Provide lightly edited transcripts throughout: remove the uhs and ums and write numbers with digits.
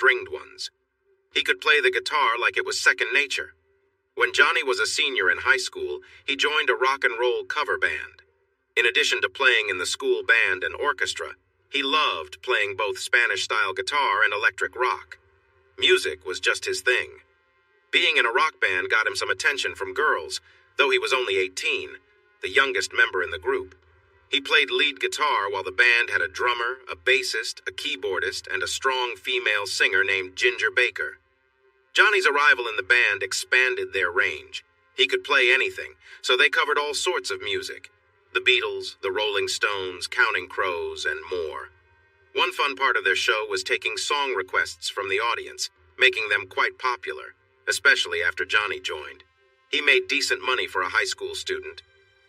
stringed ones. He could play the guitar like it was second nature. When Johnny was a senior in high school, he joined a rock and roll cover band. In addition to playing in the school band and orchestra, he loved playing both Spanish-style guitar and electric rock. Music was just his thing. Being in a rock band got him some attention from girls, though he was only 18, the youngest member in the group. He played lead guitar while the band had a drummer, a bassist, a keyboardist, and a strong female singer named Ginger Baker. Johnny's arrival in the band expanded their range. He could play anything, so they covered all sorts of music. The Beatles, the Rolling Stones, Counting Crows, and more. One fun part of their show was taking song requests from the audience, making them quite popular, especially after Johnny joined. He made decent money for a high school student,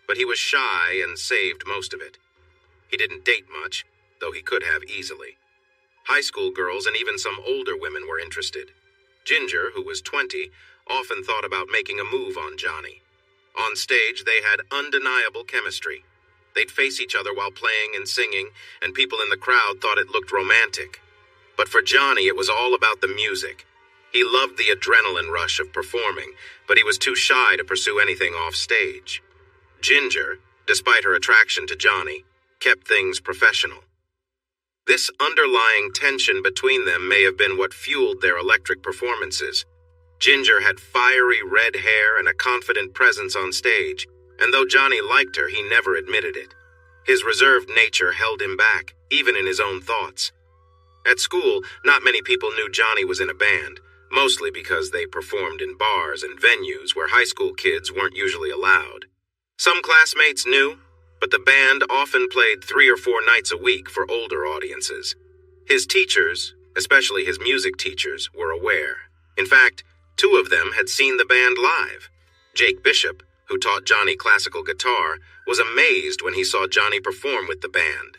but he was shy and saved most of it. He didn't date much, though he could have easily. High school girls and even some older women were interested. Ginger, who was 20, often thought about making a move on Johnny. On stage, they had undeniable chemistry. They'd face each other while playing and singing, and people in the crowd thought it looked romantic. But for Johnny, it was all about the music. He loved the adrenaline rush of performing, but he was too shy to pursue anything off stage. Ginger, despite her attraction to Johnny, kept things professional. This underlying tension between them may have been what fueled their electric performances. Ginger had fiery red hair and a confident presence on stage, and though Johnny liked her, he never admitted it. His reserved nature held him back, even in his own thoughts. At school, not many people knew Johnny was in a band, mostly because they performed in bars and venues where high school kids weren't usually allowed. Some classmates knew, but the band often played 3 or 4 nights a week for older audiences. His teachers, especially his music teachers, were aware. In fact, 2 of them had seen the band live. Jake Bishop, who taught Johnny classical guitar, was amazed when he saw Johnny perform with the band.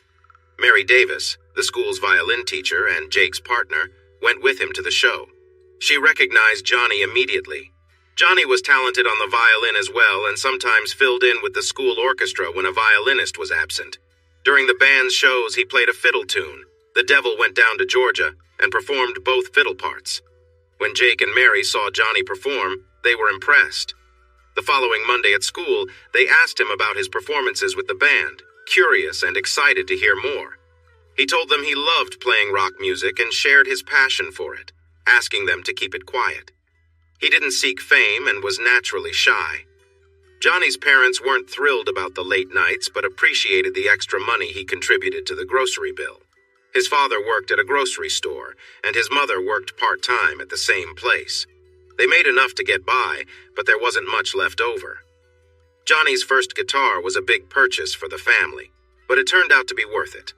Mary Davis, the school's violin teacher and Jake's partner, went with him to the show. She recognized Johnny immediately. Johnny was talented on the violin as well and sometimes filled in with the school orchestra when a violinist was absent. During the band's shows, he played a fiddle tune, "The Devil Went Down to Georgia," and performed both fiddle parts. When Jake and Mary saw Johnny perform, they were impressed. The following Monday at school, they asked him about his performances with the band, curious and excited to hear more. He told them he loved playing rock music and shared his passion for it, asking them to keep it quiet. He didn't seek fame and was naturally shy. Johnny's parents weren't thrilled about the late nights but appreciated the extra money he contributed to the grocery bill. His father worked at a grocery store, and his mother worked part-time at the same place. They made enough to get by, but there wasn't much left over. Johnny's first guitar was a big purchase for the family, but it turned out to be worth it.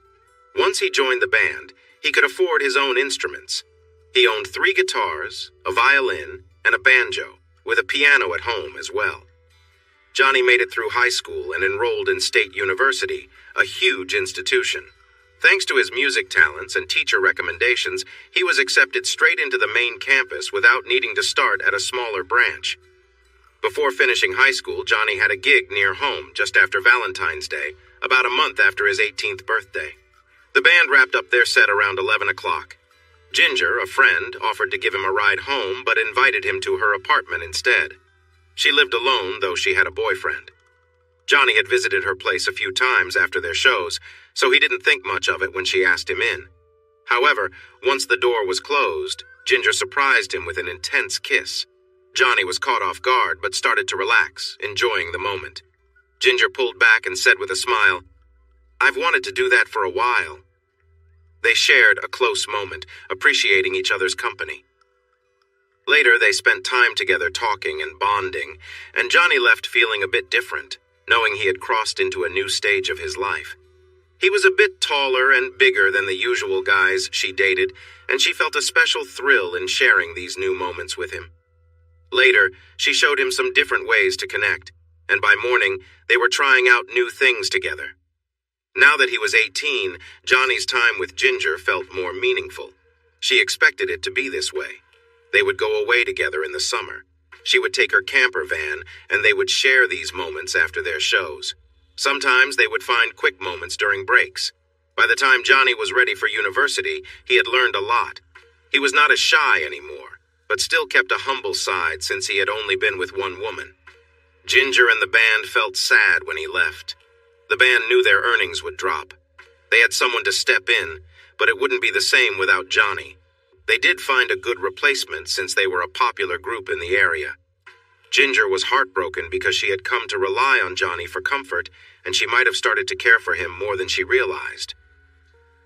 Once he joined the band, he could afford his own instruments. He owned 3 guitars, a violin, and a banjo, with a piano at home as well. Johnny made it through high school and enrolled in State University, a huge institution. Thanks to his music talents and teacher recommendations, he was accepted straight into the main campus without needing to start at a smaller branch. Before finishing high school, Johnny had a gig near home just after Valentine's Day, about a month after his 18th birthday. The band wrapped up their set around 11 o'clock. Ginger, a friend, offered to give him a ride home but invited him to her apartment instead. She lived alone, though she had a boyfriend. Johnny had visited her place a few times after their shows, so he didn't think much of it when she asked him in. However, once the door was closed, Ginger surprised him with an intense kiss. Johnny was caught off guard but started to relax, enjoying the moment. Ginger pulled back and said with a smile, "I've wanted to do that for a while." They shared a close moment, appreciating each other's company. Later, they spent time together talking and bonding, and Johnny left feeling a bit different, knowing he had crossed into a new stage of his life. He was a bit taller and bigger than the usual guys she dated, and she felt a special thrill in sharing these new moments with him. Later, she showed him some different ways to connect, and by morning, they were trying out new things together. Now that he was 18, Johnny's time with Ginger felt more meaningful. She expected it to be this way. They would go away together in the summer. She would take her camper van, and they would share these moments after their shows. Sometimes they would find quick moments during breaks. By the time Johnny was ready for university, he had learned a lot. He was not as shy anymore, but still kept a humble side since he had only been with one woman. Ginger and the band felt sad when he left. The band knew their earnings would drop. They had someone to step in, but it wouldn't be the same without Johnny. They did find a good replacement since they were a popular group in the area. Ginger was heartbroken because she had come to rely on Johnny for comfort, and she might have started to care for him more than she realized.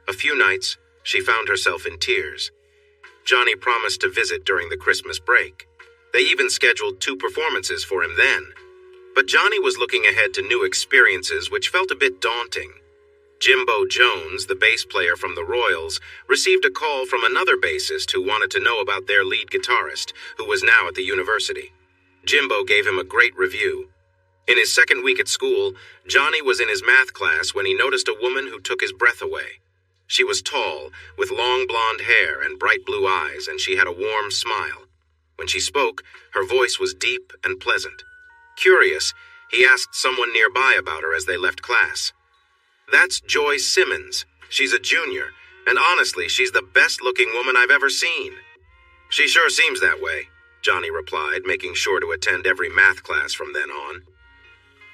A few nights, she found herself in tears. Johnny promised to visit during the Christmas break. They even scheduled 2 performances for him then. But Johnny was looking ahead to new experiences which felt a bit daunting. Jimbo Jones, the bass player from the Royals, received a call from another bassist who wanted to know about their lead guitarist, who was now at the university. Jimbo gave him a great review. In his second week at school, Johnny was in his math class when he noticed a woman who took his breath away. She was tall, with long blonde hair and bright blue eyes, and she had a warm smile. When she spoke, her voice was deep and pleasant. Curious, he asked someone nearby about her as they left class. "That's Joy Simmons. She's a junior, and honestly, she's the best-looking woman I've ever seen." "She sure seems that way," Johnny replied, making sure to attend every math class from then on.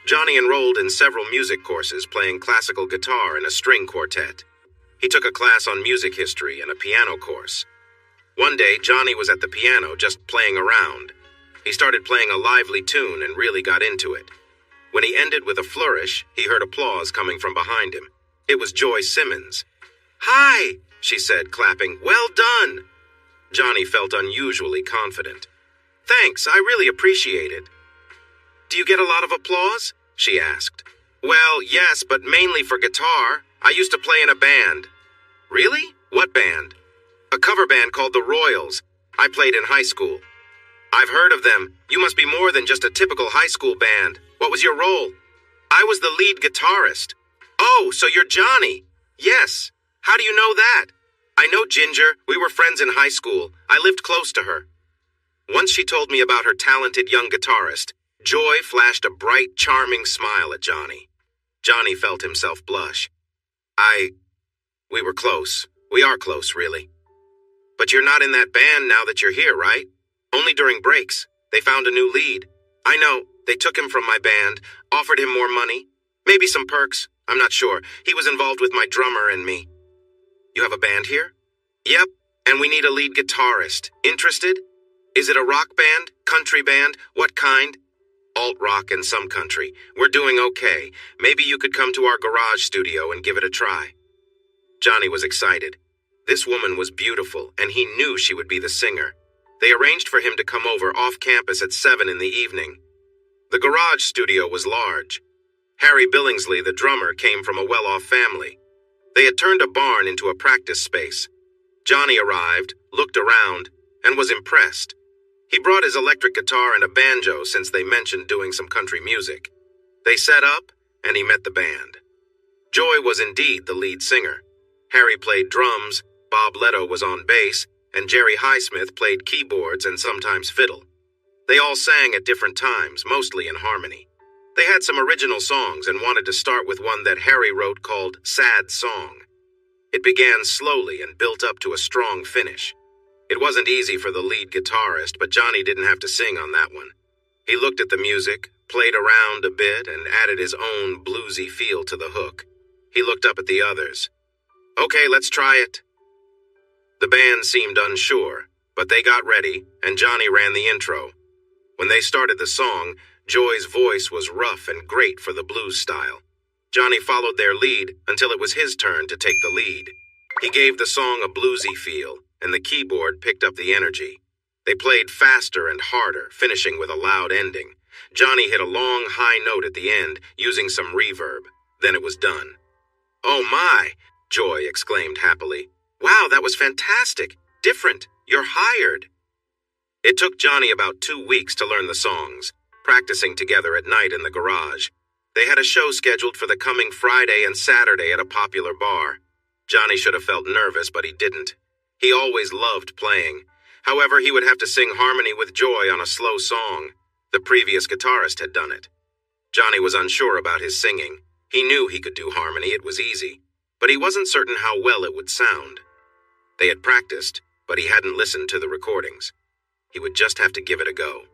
Johnny enrolled in several music courses, playing classical guitar and a string quartet. He took a class on music history and a piano course. One day, Johnny was at the piano just playing around. He started playing a lively tune and really got into it. When he ended with a flourish, he heard applause coming from behind him. It was Joy Simmons. "Hi," she said, clapping. "Well done." Johnny felt unusually confident. "Thanks, I really appreciate it." "Do you get a lot of applause?" she asked. "Well, yes, but mainly for guitar. I used to play in a band." "Really? What band?" "A cover band called the Royals. I played in high school." "I've heard of them. You must be more than just a typical high school band. What was your role?" "I was the lead guitarist." "Oh, so you're Johnny." "Yes. How do you know that?" "I know Ginger. We were friends in high school. I lived close to her." Once she told me about her talented young guitarist, Joy flashed a bright, charming smile at Johnny. Johnny felt himself blush. We were close. We are close, really." "But you're not in that band now that you're here, right?" "Only during breaks. They found a new lead." "I know. They took him from my band, offered him more money. Maybe some perks. I'm not sure. He was involved with my drummer and me." "You have a band here?" "Yep, and we need a lead guitarist. Interested?" "Is it a rock band? Country band? What kind?" "Alt-rock and some country. We're doing okay. Maybe you could come to our garage studio and give it a try." Johnny was excited. This woman was beautiful, and he knew she would be the singer. They arranged for him to come over off campus at 7 in the evening. The garage studio was large. Harry Billingsley, the drummer, came from a well-off family. They had turned a barn into a practice space. Johnny arrived, looked around, and was impressed. He brought his electric guitar and a banjo since they mentioned doing some country music. They set up, and he met the band. Joy was indeed the lead singer. Harry played drums, Bob Leto was on bass, and Jerry Highsmith played keyboards and sometimes fiddle. They all sang at different times, mostly in harmony. They had some original songs and wanted to start with one that Harry wrote called Sad Song. It began slowly and built up to a strong finish. It wasn't easy for the lead guitarist, but Johnny didn't have to sing on that one. He looked at the music, played around a bit, and added his own bluesy feel to the hook. He looked up at the others. "Okay, let's try it." The band seemed unsure, but they got ready, and Johnny ran the intro. When they started the song, Joy's voice was rough and great for the blues style. Johnny followed their lead until it was his turn to take the lead. He gave the song a bluesy feel, and the keyboard picked up the energy. They played faster and harder, finishing with a loud ending. Johnny hit a long, high note at the end, using some reverb. Then it was done. "Oh my!" Joy exclaimed happily. "Wow, that was fantastic! Different! You're hired!" It took Johnny about 2 weeks to learn the songs, practicing together at night in the garage. They had a show scheduled for the coming Friday and Saturday at a popular bar. Johnny should have felt nervous, but he didn't. He always loved playing. However, he would have to sing harmony with Joy on a slow song. The previous guitarist had done it. Johnny was unsure about his singing. He knew he could do harmony, it was easy, but he wasn't certain how well it would sound. They had practiced, but he hadn't listened to the recordings. He would just have to give it a go.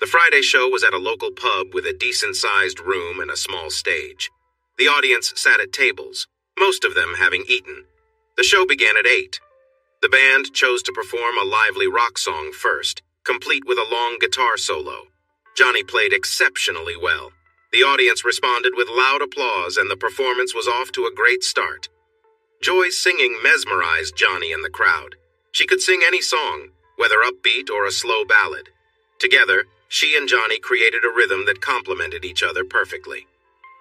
The Friday show was at a local pub with a decent-sized room and a small stage. The audience sat at tables, most of them having eaten. The show began at 8. The band chose to perform a lively rock song first, complete with a long guitar solo. Johnny played exceptionally well. The audience responded with loud applause, and the performance was off to a great start. Joy's singing mesmerized Johnny and the crowd. She could sing any song, whether upbeat or a slow ballad. Together, she and Johnny created a rhythm that complemented each other perfectly.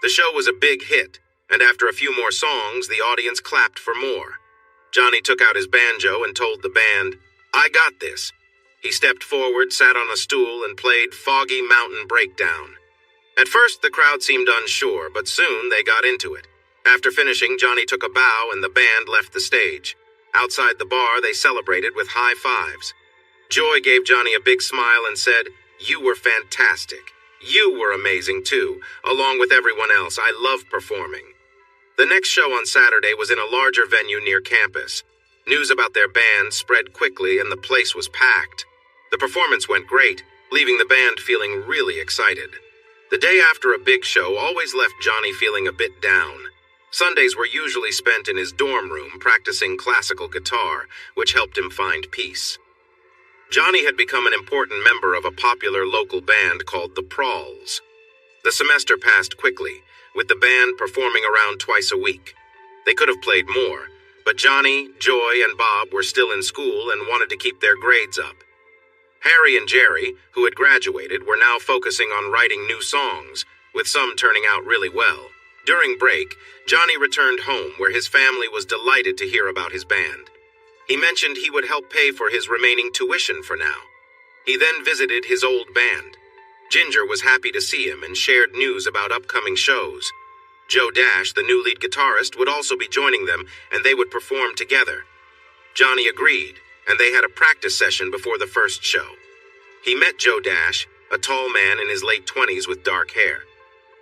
The show was a big hit, and after a few more songs, the audience clapped for more. Johnny took out his banjo and told the band, "I got this." He stepped forward, sat on a stool, and played Foggy Mountain Breakdown. At first, the crowd seemed unsure, but soon they got into it. After finishing, Johnny took a bow and the band left the stage. Outside the bar, they celebrated with high fives. Joy gave Johnny a big smile and said, "You were fantastic. You were amazing too, along with everyone else. I love performing." The next show on Saturday was in a larger venue near campus. News about their band spread quickly and the place was packed. The performance went great, leaving the band feeling really excited. The day after a big show always left Johnny feeling a bit down. Sundays were usually spent in his dorm room practicing classical guitar, which helped him find peace. Johnny had become an important member of a popular local band called the Prawls. The semester passed quickly, with the band performing around twice a week. They could have played more, but Johnny, Joy, and Bob were still in school and wanted to keep their grades up. Harry and Jerry, who had graduated, were now focusing on writing new songs, with some turning out really well. During break, Johnny returned home where his family was delighted to hear about his band. He mentioned he would help pay for his remaining tuition for now. He then visited his old band. Ginger was happy to see him and shared news about upcoming shows. Joe Dash, the new lead guitarist, would also be joining them, and they would perform together. Johnny agreed, and they had a practice session before the first show. He met Joe Dash, a tall man in his late 20s with dark hair.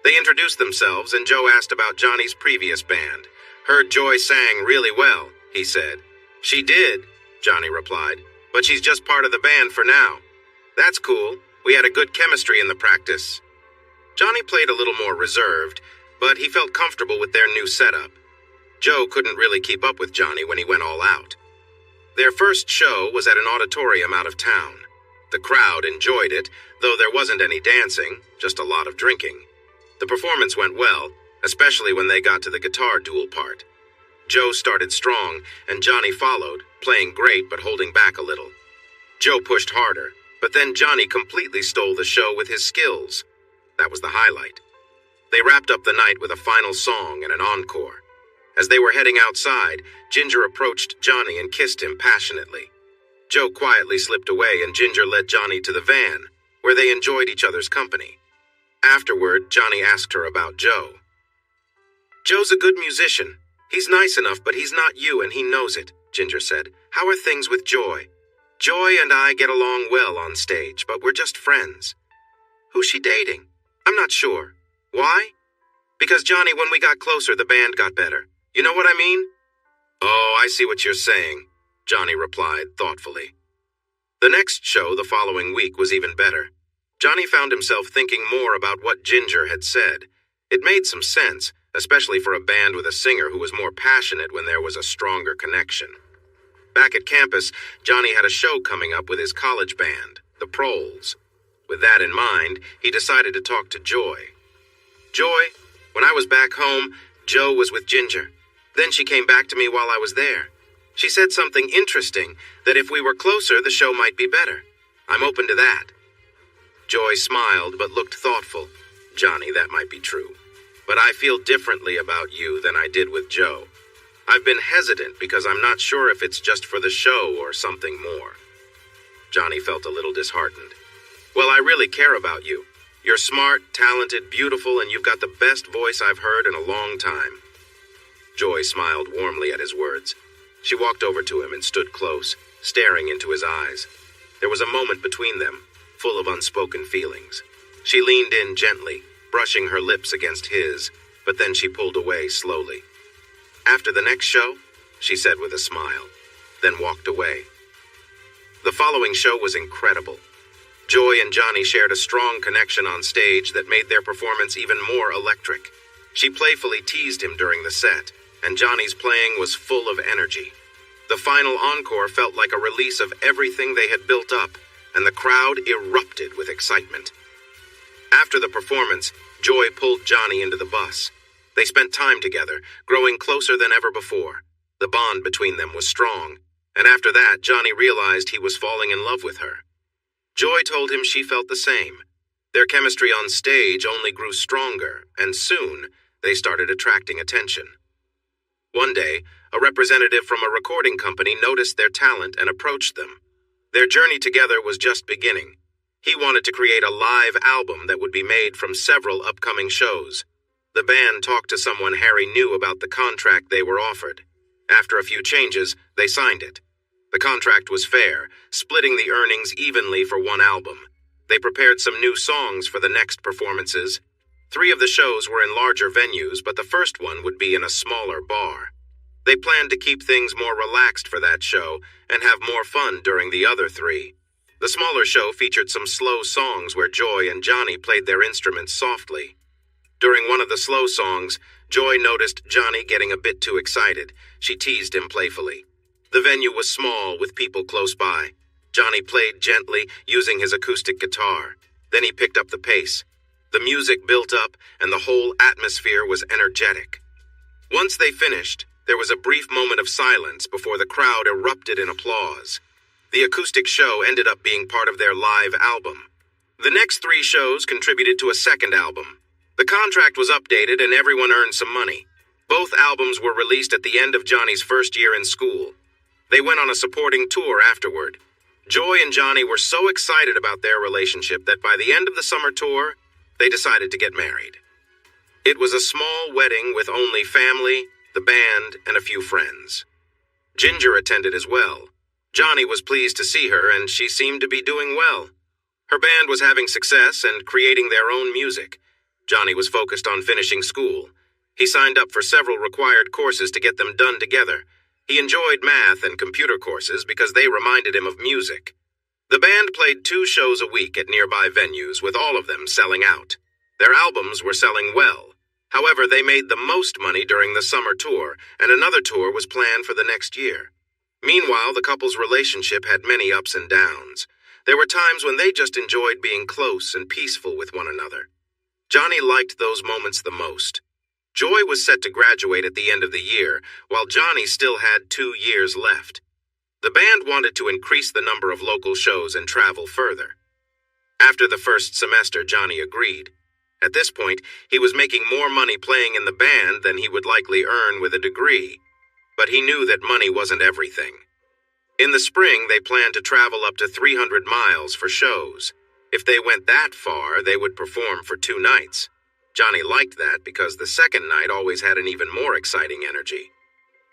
They introduced themselves, and Joe asked about Johnny's previous band. "Heard Joy sang really well," he said. "She did," Johnny replied, "but she's just part of the band for now." "That's cool. We had a good chemistry in the practice." Johnny played a little more reserved, but he felt comfortable with their new setup. Joe couldn't really keep up with Johnny when he went all out. Their first show was at an auditorium out of town. The crowd enjoyed it, though there wasn't any dancing, just a lot of drinking. The performance went well, especially when they got to the guitar duel part. Joe started strong, and Johnny followed, playing great but holding back a little. Joe pushed harder, but then Johnny completely stole the show with his skills. That was the highlight. They wrapped up the night with a final song and an encore. As they were heading outside, Ginger approached Johnny and kissed him passionately. Joe quietly slipped away, and Ginger led Johnny to the van, where they enjoyed each other's company. Afterward, Johnny asked her about Joe. "Joe's a good musician. He's nice enough, but he's not you, and he knows it," Ginger said. "How are things with Joy?" "Joy and I get along well on stage, but we're just friends." "Who's she dating?" "I'm not sure." "Why?" "Because, Johnny, when we got closer, the band got better. You know what I mean?" "Oh, I see what you're saying," Johnny replied thoughtfully. The next show the following week was even better. Johnny found himself thinking more about what Ginger had said. It made some sense, especially for a band with a singer who was more passionate when there was a stronger connection. Back at campus, Johnny had a show coming up with his college band, the Proles. With that in mind, he decided to talk to Joy. "Joy, when I was back home, Joe was with Ginger. Then she came back to me while I was there. She said something interesting, that if we were closer, the show might be better. I'm open to that." Joy smiled but looked thoughtful. "Johnny, that might be true. But I feel differently about you than I did with Joe. I've been hesitant because I'm not sure if it's just for the show or something more." Johnny felt a little disheartened. "Well, I really care about you. You're smart, talented, beautiful, and you've got the best voice I've heard in a long time." Joy smiled warmly at his words. She walked over to him and stood close, staring into his eyes. There was a moment between them, full of unspoken feelings. She leaned in gently, brushing her lips against his, but then she pulled away slowly. "After the next show," she said with a smile, then walked away. The following show was incredible. Joy and Johnny shared a strong connection on stage that made their performance even more electric. She playfully teased him during the set, and Johnny's playing was full of energy. The final encore felt like a release of everything they had built up, and the crowd erupted with excitement. After the performance, Joy pulled Johnny into the bus. They spent time together, growing closer than ever before. The bond between them was strong, and after that, Johnny realized he was falling in love with her. Joy told him she felt the same. Their chemistry on stage only grew stronger, and soon, they started attracting attention. One day, a representative from a recording company noticed their talent and approached them. Their journey together was just beginning. He wanted to create a live album that would be made from several upcoming shows. The band talked to someone Harry knew about the contract they were offered. After a few changes, they signed it. The contract was fair, splitting the earnings evenly for one album. They prepared some new songs for the next performances. 3 of the shows were in larger venues, but the first one would be in a smaller bar. They planned to keep things more relaxed for that show and have more fun during the other 3. The smaller show featured some slow songs where Joy and Johnny played their instruments softly. During one of the slow songs, Joy noticed Johnny getting a bit too excited. She teased him playfully. The venue was small with people close by. Johnny played gently, using his acoustic guitar. Then he picked up the pace. The music built up, and the whole atmosphere was energetic. Once they finished, there was a brief moment of silence before the crowd erupted in applause. The acoustic show ended up being part of their live album. The next 3 shows contributed to a second album. The contract was updated and everyone earned some money. Both albums were released at the end of Johnny's first year in school. They went on a supporting tour afterward. Joy and Johnny were so excited about their relationship that by the end of the summer tour, they decided to get married. It was a small wedding with only family, the band, and a few friends. Ginger attended as well. Johnny was pleased to see her, and she seemed to be doing well. Her band was having success and creating their own music. Johnny was focused on finishing school. He signed up for several required courses to get them done together. He enjoyed math and computer courses because they reminded him of music. The band played 2 shows a week at nearby venues, with all of them selling out. Their albums were selling well. However, they made the most money during the summer tour, and another tour was planned for the next year. Meanwhile, the couple's relationship had many ups and downs. There were times when they just enjoyed being close and peaceful with one another. Johnny liked those moments the most. Joy was set to graduate at the end of the year, while Johnny still had 2 years left. The band wanted to increase the number of local shows and travel further. After the first semester, Johnny agreed. At this point, he was making more money playing in the band than he would likely earn with a degree. But he knew that money wasn't everything. In the spring, they planned to travel up to 300 miles for shows. If they went that far, they would perform for 2 nights. Johnny liked that because the second night always had an even more exciting energy.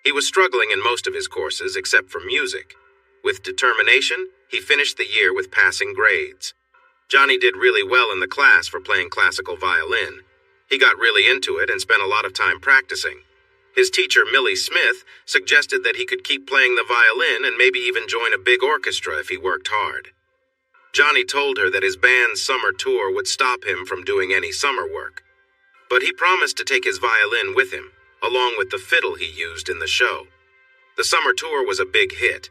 He was struggling in most of his courses except for music. With determination, he finished the year with passing grades. Johnny did really well in the class for playing classical violin. He got really into it and spent a lot of time practicing. His teacher, Millie Smith, suggested that he could keep playing the violin and maybe even join a big orchestra if he worked hard. Johnny told her that his band's summer tour would stop him from doing any summer work. But he promised to take his violin with him, along with the fiddle he used in the show. The summer tour was a big hit.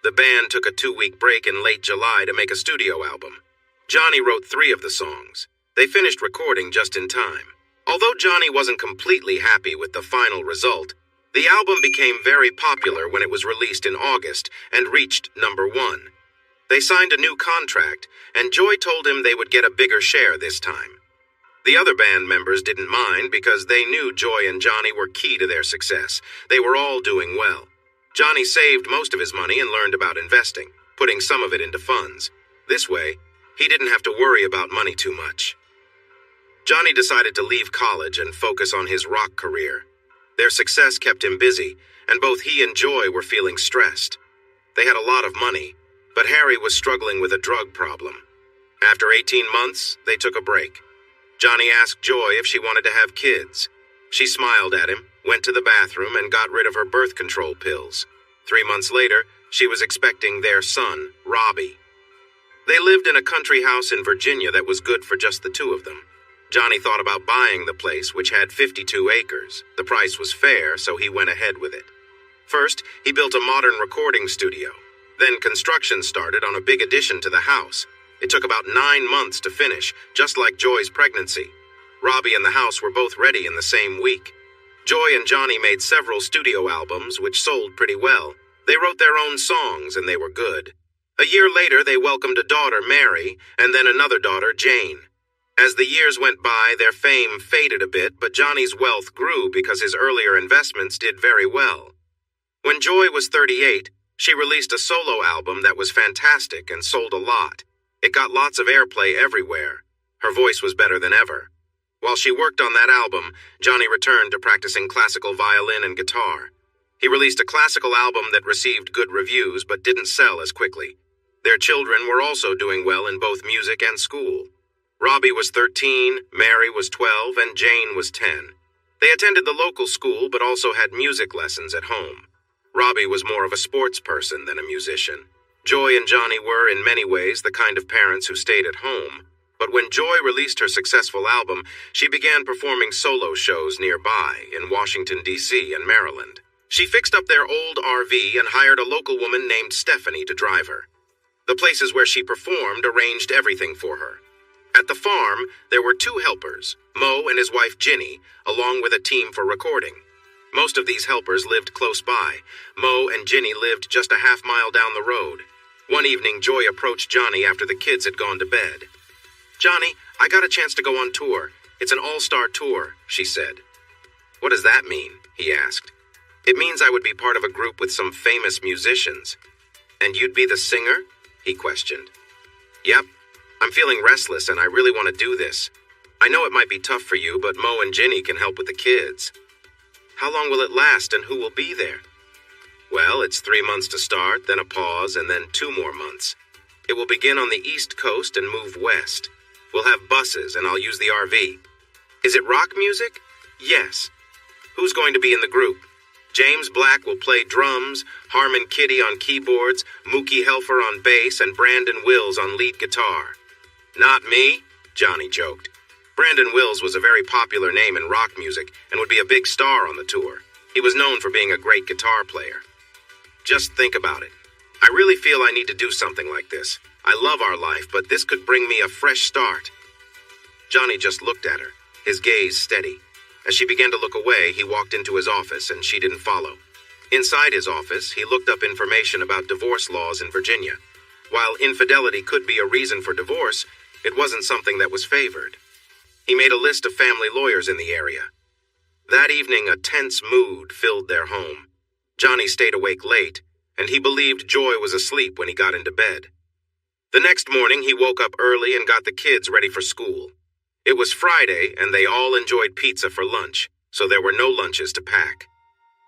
The band took a 2-week break in late July to make a studio album. Johnny wrote 3 of the songs. They finished recording just in time. Although Johnny wasn't completely happy with the final result, the album became very popular when it was released in August and reached number 1. They signed a new contract, and Joy told him they would get a bigger share this time. The other band members didn't mind because they knew Joy and Johnny were key to their success. They were all doing well. Johnny saved most of his money and learned about investing, putting some of it into funds. This way, he didn't have to worry about money too much. Johnny decided to leave college and focus on his rock career. Their success kept him busy, and both he and Joy were feeling stressed. They had a lot of money, but Harry was struggling with a drug problem. After 18 months, they took a break. Johnny asked Joy if she wanted to have kids. She smiled at him, went to the bathroom, and got rid of her birth control pills. 3 months later, She was expecting their son, Robbie. They lived in a country house in Virginia that was good for just the two of them. Johnny thought about buying the place, which had 52 acres. The price was fair, so he went ahead with it. First, he built a modern recording studio. Then construction started on a big addition to the house. It took about 9 months to finish, just like Joy's pregnancy. Robbie and the house were both ready in the same week. Joy and Johnny made several studio albums, which sold pretty well. They wrote their own songs, and they were good. A year later, they welcomed a daughter, Mary, and then another daughter, Jane. As the years went by, their fame faded a bit, but Johnny's wealth grew because his earlier investments did very well. When Joy was 38, she released a solo album that was fantastic and sold a lot. It got lots of airplay everywhere. Her voice was better than ever. While she worked on that album, Johnny returned to practicing classical violin and guitar. He released a classical album that received good reviews but didn't sell as quickly. Their children were also doing well in both music and school. Robbie was 13, Mary was 12, and Jane was 10. They attended the local school but also had music lessons at home. Robbie was more of a sports person than a musician. Joy and Johnny were, in many ways, the kind of parents who stayed at home. But when Joy released her successful album, she began performing solo shows nearby in Washington, D.C. and Maryland. She fixed up their old RV and hired a local woman named Stephanie to drive her. The places where she performed arranged everything for her. At the farm, there were 2 helpers, Mo and his wife Ginny, along with a team for recording. Most of these helpers lived close by. Mo and Ginny lived just a half-mile down the road. One evening, Joy approached Johnny after the kids had gone to bed. "Johnny, I got a chance to go on tour. It's an all-star tour," she said. "What does that mean?" he asked. "It means I would be part of a group with some famous musicians." "And you'd be the singer?" he questioned. "Yep. I'm feeling restless and I really want to do this. I know it might be tough for you, but Mo and Ginny can help with the kids." "How long will it last and who will be there?" "Well, it's 3 months to start, then a pause, and then 2 more months. It will begin on the East Coast and move west. We'll have buses and I'll use the RV. Is it rock music?" "Yes." "Who's going to be in the group?" "James Black will play drums, Harmon Kitty on keyboards, Mookie Helfer on bass, and Brandon Wills on lead guitar." "Not me," Johnny joked. Brandon Wills was a very popular name in rock music and would be a big star on the tour. He was known for being a great guitar player. "Just think about it. I really feel I need to do something like this. I love our life, but this could bring me a fresh start." Johnny just looked at her, his gaze steady. As she began to look away, he walked into his office and she didn't follow. Inside his office, he looked up information about divorce laws in Virginia. While infidelity could be a reason for divorce, it wasn't something that was favored. He made a list of family lawyers in the area. That evening, a tense mood filled their home. Johnny stayed awake late, and he believed Joy was asleep when he got into bed. The next morning, he woke up early and got the kids ready for school. It was Friday, and they all enjoyed pizza for lunch, so there were no lunches to pack.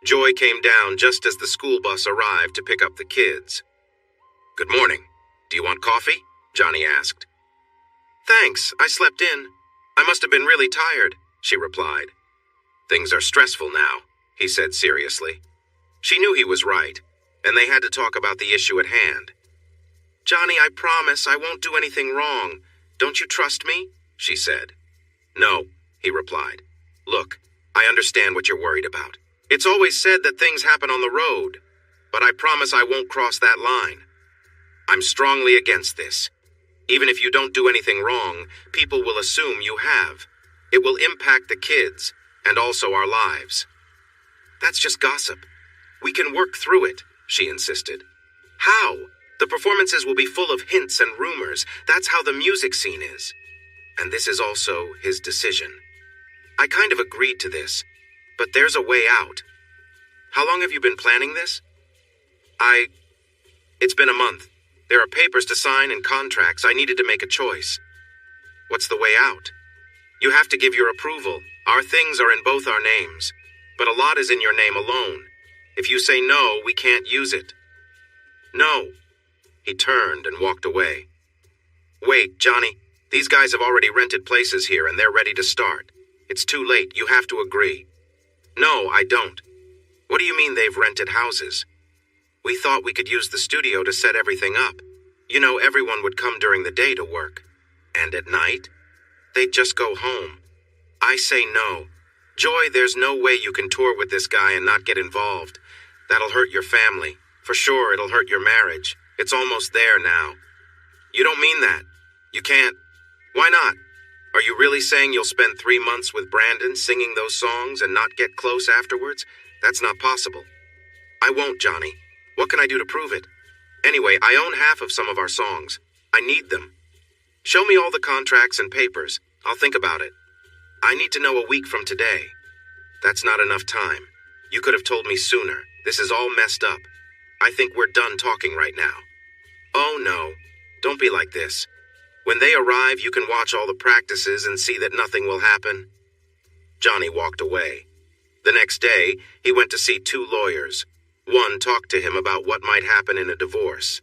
Joy came down just as the school bus arrived to pick up the kids. "Good morning. Do you want coffee?" Johnny asked. "Thanks, I slept in. I must have been really tired," she replied. "Things are stressful now," he said seriously. She knew he was right, and they had to talk about the issue at hand. "Johnny, I promise I won't do anything wrong. Don't you trust me?" she said. "No," he replied. "Look, I understand what you're worried about. It's always said that things happen on the road, but I promise I won't cross that line. I'm strongly against this. Even if you don't do anything wrong, people will assume you have. It will impact the kids, and also our lives." "That's just gossip. We can work through it," she insisted. "How? The performances will be full of hints and rumors. That's how the music scene is. And this is also his decision. I kind of agreed to this, but there's a way out. How long have you been planning this?" It's been a month. There are papers to sign and contracts. I needed to make a choice." "What's the way out?" "You have to give your approval. Our things are in both our names, but a lot is in your name alone. If you say no, we can't use it." "No." He turned and walked away. "Wait, Johnny. These guys have already rented places here and they're ready to start. It's too late. You have to agree." "No, I don't." "What do you mean they've rented houses?" We thought we could use the studio to set everything up. You know, everyone would come during the day to work. And at night, they'd just go home. I say no. Joy, there's no way you can tour with this guy and not get involved. That'll hurt your family. For sure, it'll hurt your marriage. It's almost there now. You don't mean that. You can't. Why not? Are you really saying you'll spend 3 months with Brandon singing those songs and not get close afterwards? That's not possible. I won't, Johnny. What can I do to prove it? Anyway, I own half of some of our songs. I need them. Show me all the contracts and papers. I'll think about it. I need to know a week from today. That's not enough time. You could have told me sooner. This is all messed up. I think we're done talking right now. Oh no, don't be like this. When they arrive, you can watch all the practices and see that nothing will happen. Johnny walked away. The next day, he went to see 2 lawyers. One talked to him about what might happen in a divorce.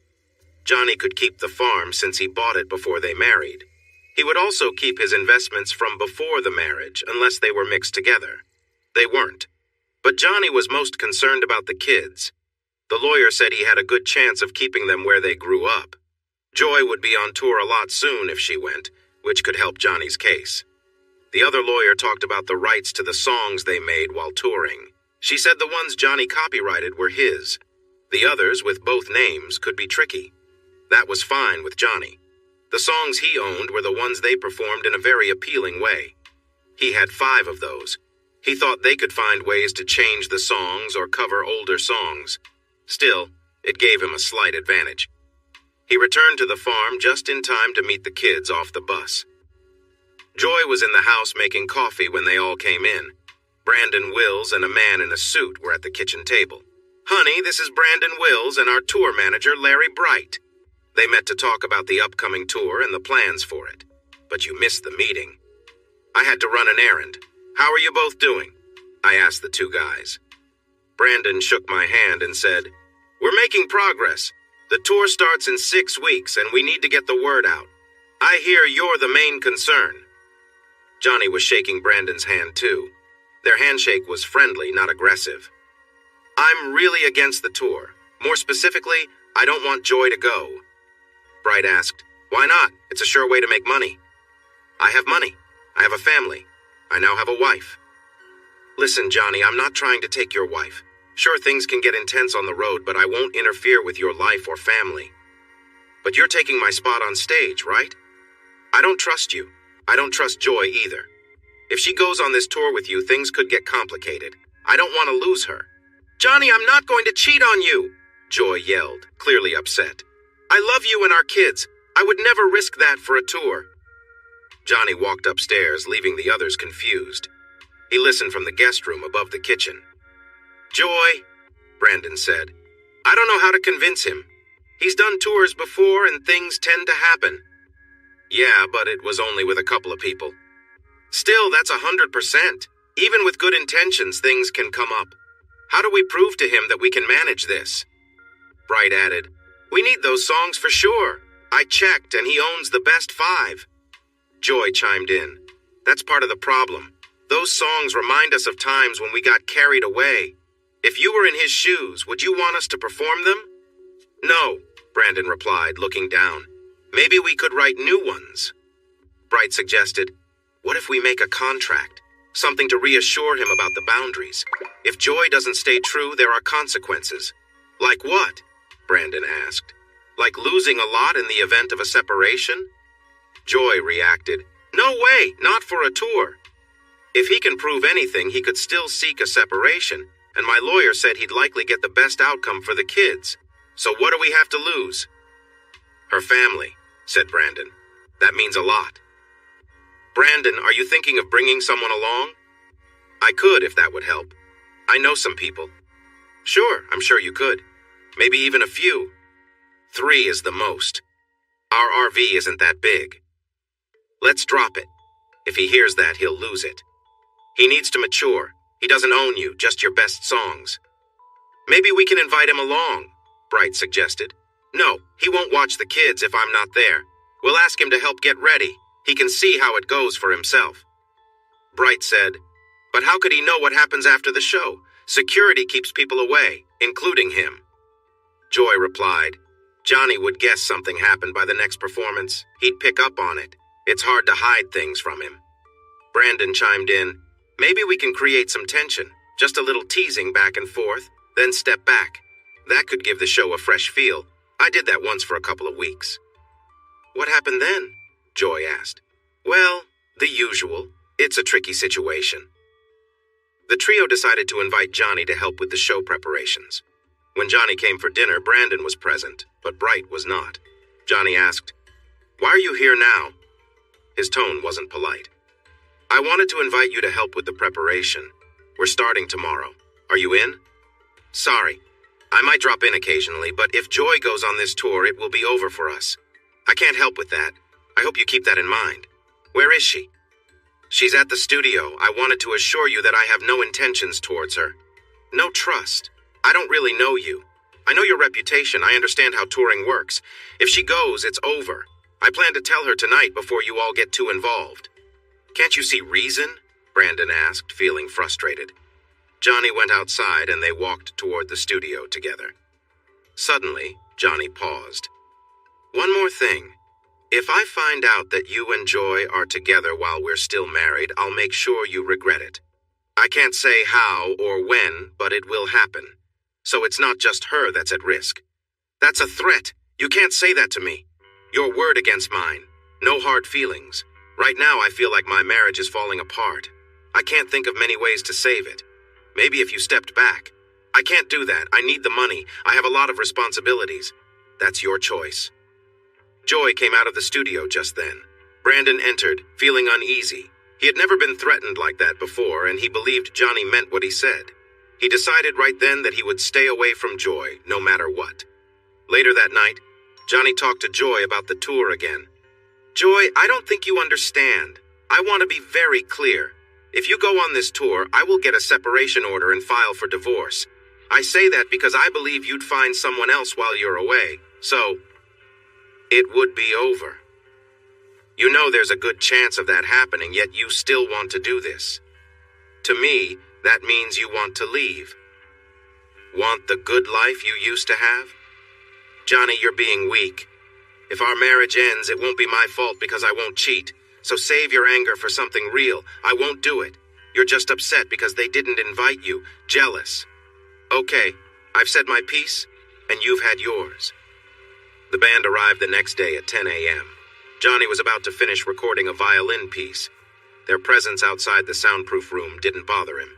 Johnny could keep the farm since he bought it before they married. He would also keep his investments from before the marriage unless they were mixed together. They weren't. But Johnny was most concerned about the kids. The lawyer said he had a good chance of keeping them where they grew up. Joy would be on tour a lot soon if she went, which could help Johnny's case. The other lawyer talked about the rights to the songs they made while touring. She said the ones Johnny copyrighted were his. The others, with both names, could be tricky. That was fine with Johnny. The songs he owned were the ones they performed in a very appealing way. He had 5 of those. He thought they could find ways to change the songs or cover older songs. Still, it gave him a slight advantage. He returned to the farm just in time to meet the kids off the bus. Joy was in the house making coffee when they all came in. Brandon Wills and a man in a suit were at the kitchen table. "Honey, this is Brandon Wills and our tour manager, Larry Bright." They met to talk about the upcoming tour and the plans for it. But you missed the meeting. "I had to run an errand. How are you both doing?" I asked the 2 guys. Brandon shook my hand and said, "We're making progress. The tour starts in 6 weeks and we need to get the word out. I hear you're the main concern." Johnny was shaking Brandon's hand too. Their handshake was friendly, not aggressive. "I'm really against the tour. More specifically, I don't want Joy to go." Bright asked, "Why not? It's a sure way to make money." "I have money. I have a family. I now have a wife." "Listen, Johnny, I'm not trying to take your wife. Sure, things can get intense on the road, but I won't interfere with your life or family. But you're taking my spot on stage, right? I don't trust you. I don't trust Joy either. If she goes on this tour with you, things could get complicated. I don't want to lose her." "Johnny, I'm not going to cheat on you," Joy yelled, clearly upset. "I love you and our kids. I would never risk that for a tour." Johnny walked upstairs, leaving the others confused. He listened from the guest room above the kitchen. "Joy," Brandon said, "I don't know how to convince him. He's done tours before and things tend to happen." "Yeah, but it was only with a couple of people." "Still, that's 100%. Even with good intentions, things can come up. How do we prove to him that we can manage this?" Bright added, "We need those songs for sure. I checked and he owns the best 5. Joy chimed in. "That's part of the problem. Those songs remind us of times when we got carried away. If you were in his shoes, would you want us to perform them?" "No," Brandon replied, looking down. "Maybe we could write new ones." Bright suggested, "What if we make a contract? Something to reassure him about the boundaries. If Joy doesn't stay true, there are consequences." "Like what?" Brandon asked. "Like losing a lot in the event of a separation?" Joy reacted, "No way, not for a tour. If he can prove anything, he could still seek a separation, and my lawyer said he'd likely get the best outcome for the kids. So what do we have to lose?" "Her family," said Brandon. "That means a lot." "Brandon, are you thinking of bringing someone along?" "I could if that would help. I know some people." "Sure, I'm sure you could. Maybe even a few. 3 is the most. Our RV isn't that big." "Let's drop it. If he hears that, he'll lose it. He needs to mature. He doesn't own you, just your best songs." "Maybe we can invite him along," Bright suggested. "No, he won't watch the kids if I'm not there. We'll ask him to help get ready. He can see how it goes for himself." Bright said, "But how could he know what happens after the show? Security keeps people away, including him." Joy replied. Johnny would guess something happened by the next performance. He'd pick up on it. It's hard to hide things from him. Brandon chimed in. Maybe we can create some tension. Just a little teasing back and forth, then step back. That could give the show a fresh feel. I did that once for a couple of weeks. What happened then? Joy asked. Well, the usual. It's a tricky situation. The trio decided to invite Johnny to help with the show preparations. When Johnny came for dinner, Brandon was present, but Bright was not. Johnny asked, "Why are you here now?" His tone wasn't polite. "I wanted to invite you to help with the preparation. We're starting tomorrow. Are you in?" "Sorry. I might drop in occasionally, but if Joy goes on this tour, it will be over for us. I can't help with that. I hope you keep that in mind. Where is she?" "She's at the studio. I wanted to assure you that I have no intentions towards her. No trust. I don't really know you. I know your reputation. I understand how touring works. If she goes, it's over. I plan to tell her tonight before you all get too involved." "Can't you see reason?" Brandon asked, feeling frustrated. Johnny went outside and they walked toward the studio together. Suddenly, Johnny paused. "One more thing. If I find out that you and Joy are together while we're still married, I'll make sure you regret it. I can't say how or when, but it will happen. So it's not just her that's at risk. That's a threat. You can't say that to me. Your word against mine. No hard feelings. Right now I feel like my marriage is falling apart. I can't think of many ways to save it. Maybe if you stepped back. I can't do that. I need the money. I have a lot of responsibilities. That's your choice." Joy came out of the studio just then. Brandon entered, feeling uneasy. He had never been threatened like that before, and he believed Johnny meant what he said. He decided right then that he would stay away from Joy, no matter what. Later that night, Johnny talked to Joy about the tour again. "Joy, I don't think you understand. I want to be very clear. If you go on this tour, I will get a separation order and file for divorce. I say that because I believe you'd find someone else while you're away, so it would be over. You know there's a good chance of that happening, yet you still want to do this. To me, that means you want to leave. Want the good life you used to have? Johnny, you're being weak. If our marriage ends, it won't be my fault because I won't cheat. So save your anger for something real. I won't do it. You're just upset because they didn't invite you. Jealous. Okay, I've said my piece, and you've had yours." The band arrived the next day at 10 a.m. Johnny was about to finish recording a violin piece. Their presence outside the soundproof room didn't bother him.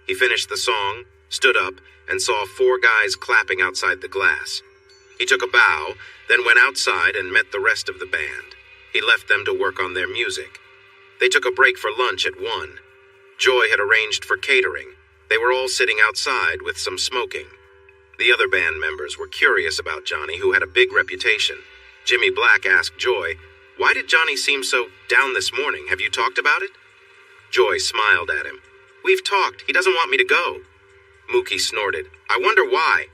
He finished the song, stood up, and saw 4 guys clapping outside the glass. He took a bow, then went outside and met the rest of the band. He left them to work on their music. They took a break for lunch at 1. Joy had arranged for catering. They were all sitting outside with some smoking. The other band members were curious about Johnny, who had a big reputation. Jimmy Black asked Joy, "Why did Johnny seem so down this morning? Have you talked about it?" Joy smiled at him. "We've talked. He doesn't want me to go." Mookie snorted. "I wonder why."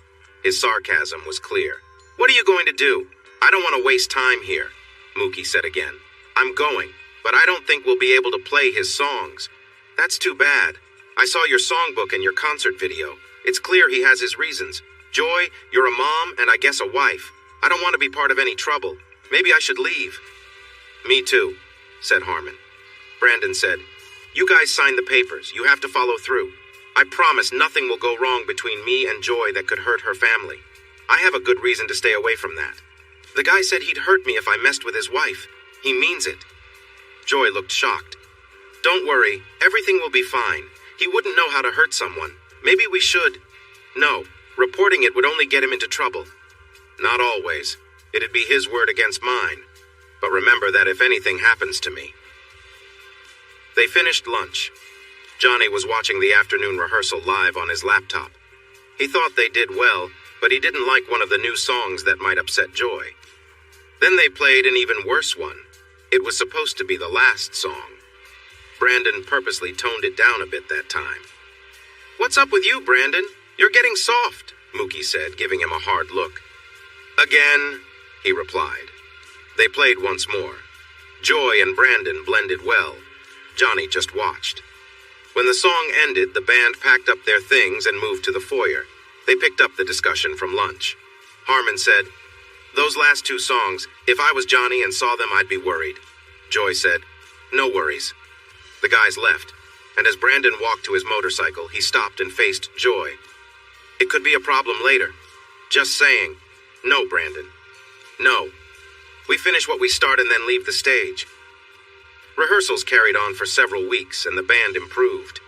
His sarcasm was clear. "What are you going to do? I don't want to waste time here," Mookie said again. "I'm going, but I don't think we'll be able to play his songs." "That's too bad. I saw your songbook and your concert video. It's clear he has his reasons. Joy, you're a mom and I guess a wife. I don't want to be part of any trouble. Maybe I should leave." "Me too," said Harmon. Brandon said, "You guys signed the papers. You have to follow through. I promise nothing will go wrong between me and Joy that could hurt her family. I have a good reason to stay away from that. The guy said he'd hurt me if I messed with his wife. He means it." Joy looked shocked. "Don't worry. Everything will be fine. He wouldn't know how to hurt someone. Maybe we should." "No. Reporting it would only get him into trouble." "Not always. It'd be his word against mine. But remember that if anything happens to me." They finished lunch. Johnny was watching the afternoon rehearsal live on his laptop. He thought they did well, but he didn't like one of the new songs that might upset Joy. Then they played an even worse one. It was supposed to be the last song. Brandon purposely toned it down a bit that time. "What's up with you, Brandon? You're getting soft," Mookie said, giving him a hard look. "Again," he replied. They played once more. Joy and Brandon blended well. Johnny just watched. When the song ended, the band packed up their things and moved to the foyer. They picked up the discussion from lunch. Harmon said, "Those last two songs, if I was Johnny and saw them, I'd be worried." Joy said, "No worries." The guys left, and as Brandon walked to his motorcycle, he stopped and faced Joy. "It could be a problem later. Just saying. No, Brandon. No. We finish what we start and then leave the stage." Rehearsals carried on for several weeks, and the band improved.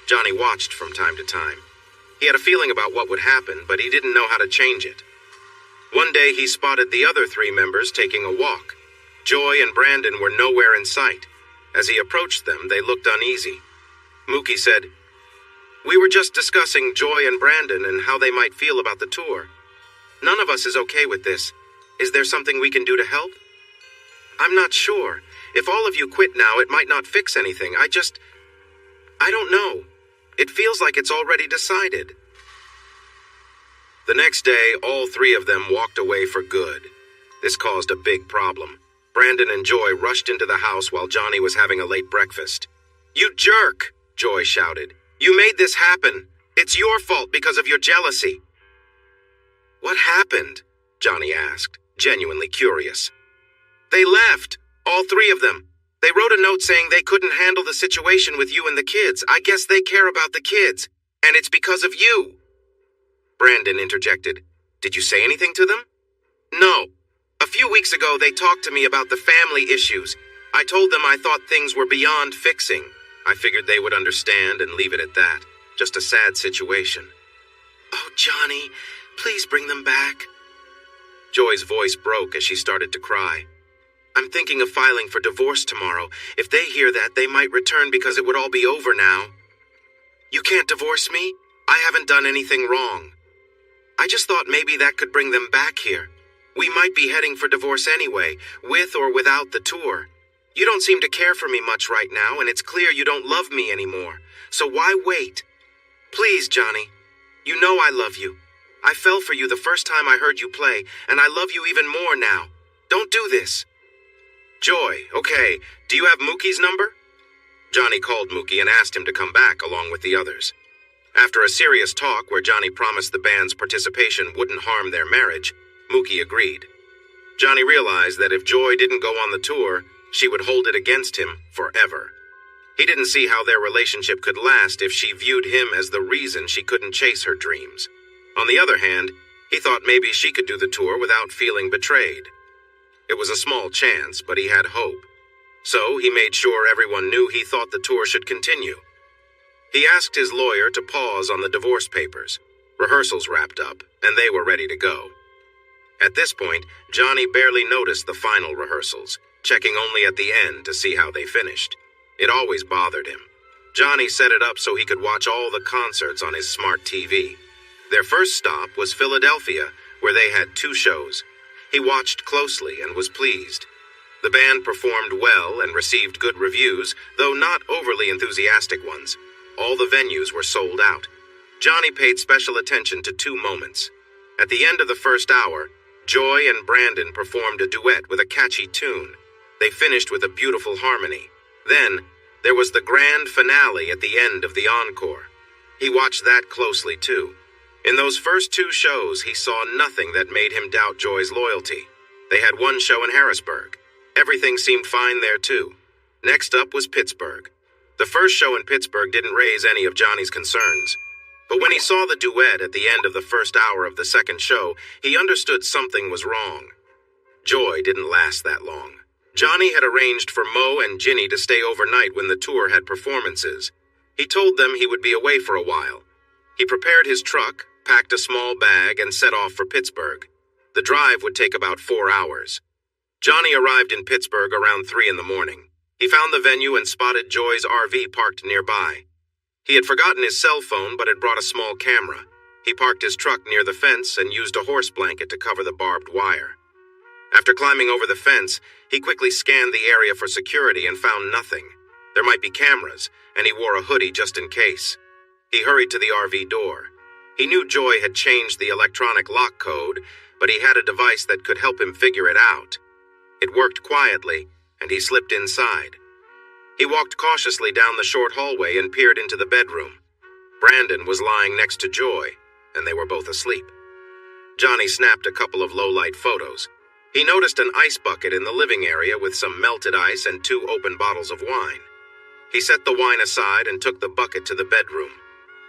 Johnny watched from time to time. He had a feeling about what would happen, but he didn't know how to change it. One day he spotted the other three members taking a walk. Joy and Brandon were nowhere in sight. As he approached them, they looked uneasy. Mookie said, "We were just discussing Joy and Brandon and how they might feel about the tour. None of us is okay with this. Is there something we can do to help?" "I'm not sure. If all of you quit now, it might not fix anything. I don't know. It feels like it's already decided." The next day, all three of them walked away for good. This caused a big problem. Brandon and Joy rushed into the house while Johnny was having a late breakfast. "You jerk!" Joy shouted. "You made this happen. It's your fault because of your jealousy." "What happened?" Johnny asked, genuinely curious. "They left. All three of them. They wrote a note saying they couldn't handle the situation with you and the kids. I guess they care about the kids. And it's because of you." Brandon interjected. "Did you say anything to them?" "No. A few weeks ago, they talked to me about the family issues. I told them I thought things were beyond fixing. I figured they would understand and leave it at that. Just a sad situation." "Oh, Johnny, please bring them back." Joy's voice broke as she started to cry. "I'm thinking of filing for divorce tomorrow. If they hear that, they might return because it would all be over now." "You can't divorce me? I haven't done anything wrong. I just thought maybe that could bring them back here. We might be heading for divorce anyway, with or without the tour. You don't seem to care for me much right now, and it's clear you don't love me anymore. So why wait? Please, Johnny. You know I love you. I fell for you the first time I heard you play, and I love you even more now. Don't do this." "Joy, okay, do you have Mookie's number?" Johnny called Mookie and asked him to come back along with the others. After a serious talk where Johnny promised the band's participation wouldn't harm their marriage, Mookie agreed. Johnny realized that if Joy didn't go on the tour, she would hold it against him forever. He didn't see how their relationship could last if she viewed him as the reason she couldn't chase her dreams. On the other hand, he thought maybe she could do the tour without feeling betrayed. It was a small chance, but he had hope. So he made sure everyone knew he thought the tour should continue. He asked his lawyer to pause on the divorce papers. Rehearsals wrapped up, and they were ready to go. At this point, Johnny barely noticed the final rehearsals, checking only at the end to see how they finished. It always bothered him. Johnny set it up so he could watch all the concerts on his smart TV. Their first stop was Philadelphia, where they had 2 shows. He watched closely and was pleased. The band performed well and received good reviews, though not overly enthusiastic ones. All the venues were sold out. Johnny paid special attention to 2 moments. At the end of the first hour, Joy and Brandon performed a duet with a catchy tune. They finished with a beautiful harmony. Then, there was the grand finale at the end of the encore. He watched that closely, too. In those first 2 shows, he saw nothing that made him doubt Joy's loyalty. They had 1 show in Harrisburg. Everything seemed fine there, too. Next up was Pittsburgh. The first show in Pittsburgh didn't raise any of Johnny's concerns. But when he saw the duet at the end of the first hour of the second show, he understood something was wrong. Joy didn't last that long. Johnny had arranged for Mo and Ginny to stay overnight when the tour had performances. He told them he would be away for a while. He prepared his truck, packed a small bag, and set off for Pittsburgh. The drive would take about 4 hours. Johnny arrived in Pittsburgh around 3 in the morning. He found the venue and spotted Joy's RV parked nearby. He had forgotten his cell phone but had brought a small camera. He parked his truck near the fence and used a horse blanket to cover the barbed wire. After climbing over the fence, he quickly scanned the area for security and found nothing. There might be cameras, and he wore a hoodie just in case. He hurried to the RV door. He knew Joy had changed the electronic lock code, but he had a device that could help him figure it out. It worked quietly, and he slipped inside. He walked cautiously down the short hallway and peered into the bedroom. Brandon was lying next to Joy, and they were both asleep. Johnny snapped a couple of low-light photos. He noticed an ice bucket in the living area with some melted ice and 2 open bottles of wine. He set the wine aside and took the bucket to the bedroom.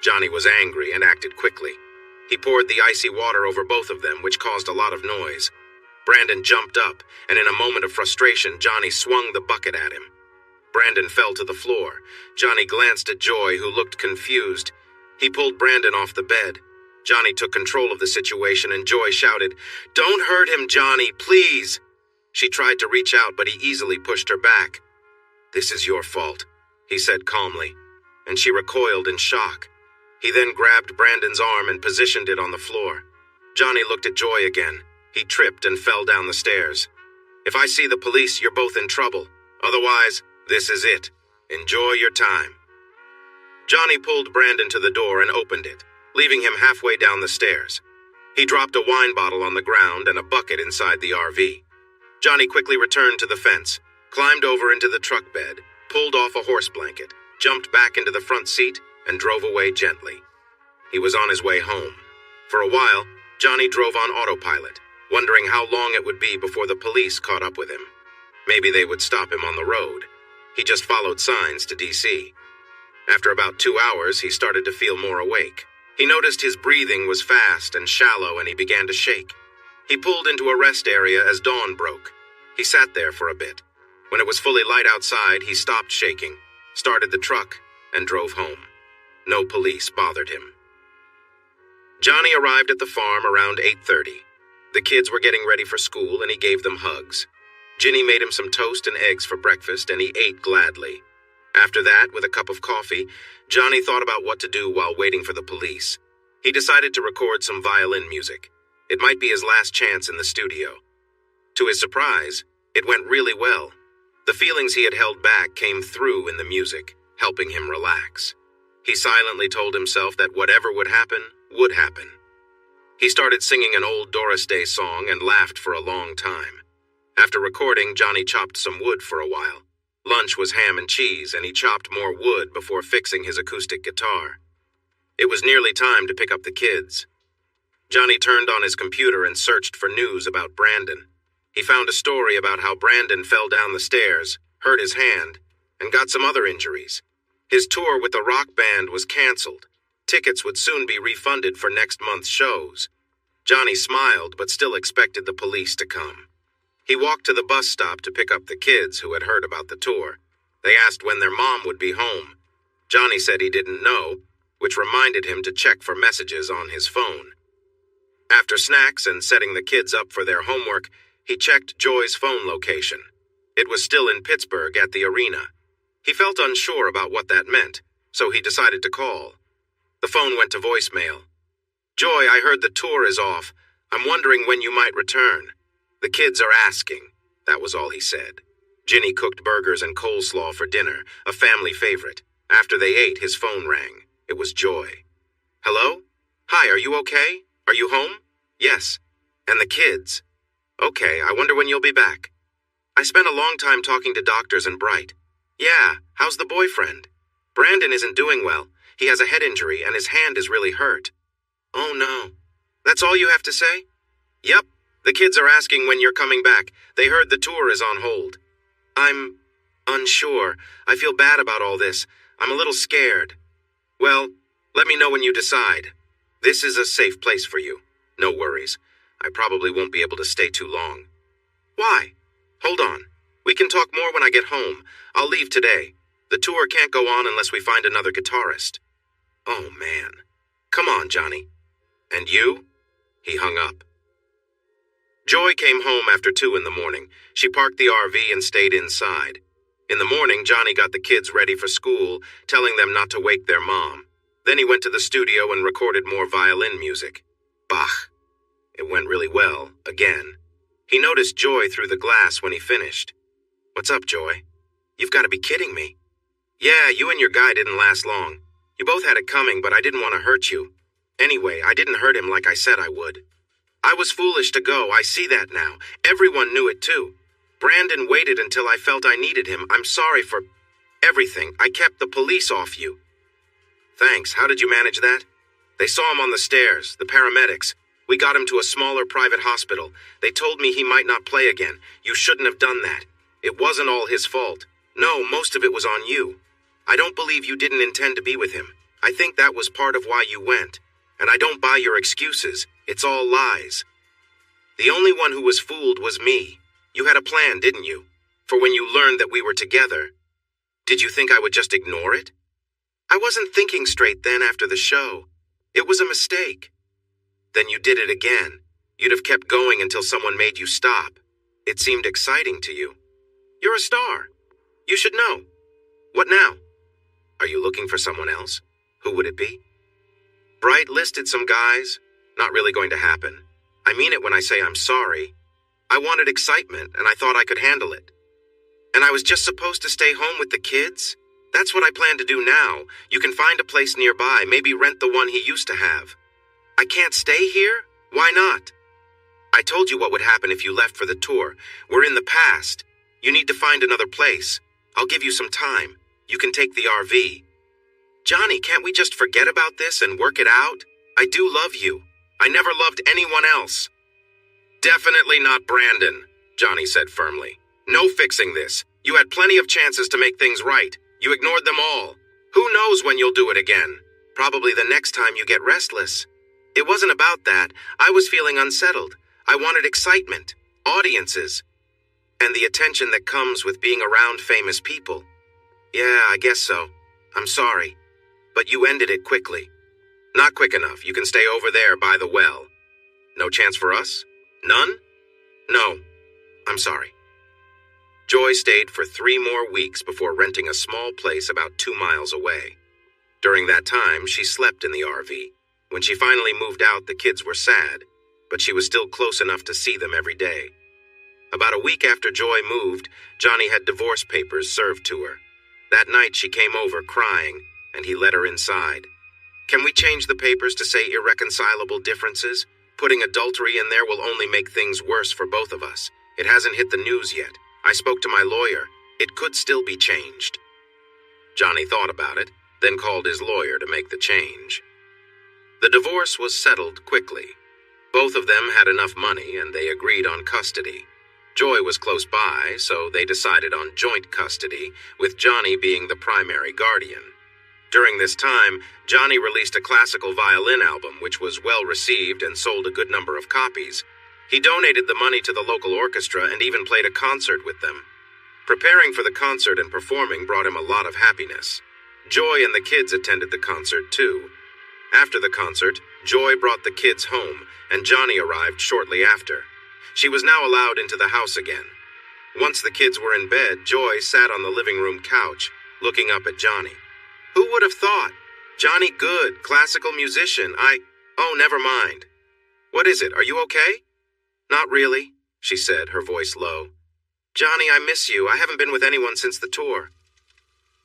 Johnny was angry and acted quickly. He poured the icy water over both of them, which caused a lot of noise. Brandon jumped up, and in a moment of frustration, Johnny swung the bucket at him. Brandon fell to the floor. Johnny glanced at Joy, who looked confused. He pulled Brandon off the bed. Johnny took control of the situation, and Joy shouted, "Don't hurt him, Johnny, please!" She tried to reach out, but he easily pushed her back. "This is your fault," he said calmly, and she recoiled in shock. He then grabbed Brandon's arm and positioned it on the floor. Johnny looked at Joy again. He tripped and fell down the stairs. "If I see the police, you're both in trouble. Otherwise, this is it. Enjoy your time." Johnny pulled Brandon to the door and opened it, leaving him halfway down the stairs. He dropped a wine bottle on the ground and a bucket inside the RV. Johnny quickly returned to the fence, climbed over into the truck bed, pulled off a horse blanket, jumped back into the front seat, and drove away gently. He was on his way home. For a while, Johnny drove on autopilot, wondering how long it would be before the police caught up with him. Maybe they would stop him on the road. He just followed signs to DC. After about 2 hours, he started to feel more awake. He noticed his breathing was fast and shallow, and he began to shake. He pulled into a rest area as dawn broke. He sat there for a bit. When it was fully light outside, he stopped shaking, started the truck, and drove home. No police bothered him. Johnny arrived at the farm around 8:30. The kids were getting ready for school, and he gave them hugs. Ginny made him some toast and eggs for breakfast, and he ate gladly. After that, with a cup of coffee, Johnny thought about what to do while waiting for the police. He decided to record some violin music. It might be his last chance in the studio. To his surprise, it went really well. The feelings he had held back came through in the music, helping him relax. He silently told himself that whatever would happen, would happen. He started singing an old Doris Day song and laughed for a long time. After recording, Johnny chopped some wood for a while. Lunch was ham and cheese, and he chopped more wood before fixing his acoustic guitar. It was nearly time to pick up the kids. Johnny turned on his computer and searched for news about Brandon. He found a story about how Brandon fell down the stairs, hurt his hand, and got some other injuries. His tour with the rock band was canceled. Tickets would soon be refunded for next month's shows. Johnny smiled, but still expected the police to come. He walked to the bus stop to pick up the kids who had heard about the tour. They asked when their mom would be home. Johnny said he didn't know, which reminded him to check for messages on his phone. After snacks and setting the kids up for their homework, he checked Joy's phone location. It was still in Pittsburgh at the arena. He felt unsure about what that meant, so he decided to call. The phone went to voicemail. "Joy, I heard the tour is off. I'm wondering when you might return. The kids are asking." That was all he said. Ginny cooked burgers and coleslaw for dinner, a family favorite. After they ate, his phone rang. It was Joy. "Hello? Hi, are you okay? Are you home?" "Yes. And the kids?" "Okay, I wonder when you'll be back." "I spent a long time talking to doctors in Bright." "Yeah, how's the boyfriend?" "Brandon isn't doing well. He has a head injury and his hand is really hurt." "Oh no. That's all you have to say?" "Yep. The kids are asking when you're coming back. They heard the tour is on hold." "I'm unsure. I feel bad about all this. I'm a little scared." "Well, let me know when you decide. This is a safe place for you. No worries. I probably won't be able to stay too long." "Why?" "Hold on. We can talk more when I get home. I'll leave today. The tour can't go on unless we find another guitarist." "Oh, man. Come on, Johnny." "And you?" He hung up. Joy came home after 2 in the morning. She parked the RV and stayed inside. In the morning, Johnny got the kids ready for school, telling them not to wake their mom. Then he went to the studio and recorded more violin music. Bach. It went really well, again. He noticed Joy through the glass when he finished. "What's up, Joy?" "You've got to be kidding me." "Yeah, you and your guy didn't last long. You both had it coming, but I didn't want to hurt you. Anyway, I didn't hurt him like I said I would. I was foolish to go, I see that now. Everyone knew it too. Brandon waited until I felt I needed him. I'm sorry for everything. I kept the police off you." "Thanks. How did you manage that?" "They saw him on the stairs, the paramedics. We got him to a smaller private hospital. They told me he might not play again. You shouldn't have done that. It wasn't all his fault. No, most of it was on you. I don't believe you didn't intend to be with him. I think that was part of why you went. And I don't buy your excuses. It's all lies. The only one who was fooled was me. You had a plan, didn't you? For when you learned that we were together. Did you think I would just ignore it? I wasn't thinking straight then after the show. It was a mistake. Then you did it again. You'd have kept going until someone made you stop. It seemed exciting to you. You're a star. You should know. What now? Are you looking for someone else? Who would it be? Bright listed some guys. Not really going to happen. I mean it when I say I'm sorry. I wanted excitement, and I thought I could handle it. And I was just supposed to stay home with the kids? That's what I plan to do now. You can find a place nearby, maybe rent the one he used to have. I can't stay here? Why not? I told you what would happen if you left for the tour. We're in the past. You need to find another place. I'll give you some time. You can take the RV. Johnny, can't we just forget about this and work it out? I do love you. I never loved anyone else. Definitely not Brandon, Johnny said firmly. No fixing this. You had plenty of chances to make things right. You ignored them all. Who knows when you'll do it again? Probably the next time you get restless. It wasn't about that. I was feeling unsettled. I wanted excitement, audiences, and the attention that comes with being around famous people. Yeah, I guess so. I'm sorry. But you ended it quickly. Not quick enough. You can stay over there by the well. No chance for us? None? No. I'm sorry. Joy stayed for 3 more weeks before renting a small place about 2 miles away. During that time, she slept in the RV. When she finally moved out, the kids were sad, but she was still close enough to see them every day. About a week after Joy moved, Johnny had divorce papers served to her. That night, she came over crying, and he let her inside. Can we change the papers to say irreconcilable differences? Putting adultery in there will only make things worse for both of us. It hasn't hit the news yet. I spoke to my lawyer. It could still be changed. Johnny thought about it, then called his lawyer to make the change. The divorce was settled quickly. Both of them had enough money, and they agreed on custody. Joy was close by, so they decided on joint custody, with Johnny being the primary guardian. During this time, Johnny released a classical violin album, which was well received and sold a good number of copies. He donated the money to the local orchestra and even played a concert with them. Preparing for the concert and performing brought him a lot of happiness. Joy and the kids attended the concert too. After the concert, Joy brought the kids home, and Johnny arrived shortly after. She was now allowed into the house again. Once the kids were in bed, Joy sat on the living room couch, looking up at Johnny. Who would have thought? Johnny Good, classical musician. Oh, never mind. What is it? Are you okay? Not really, she said, her voice low. Johnny, I miss you. I haven't been with anyone since the tour.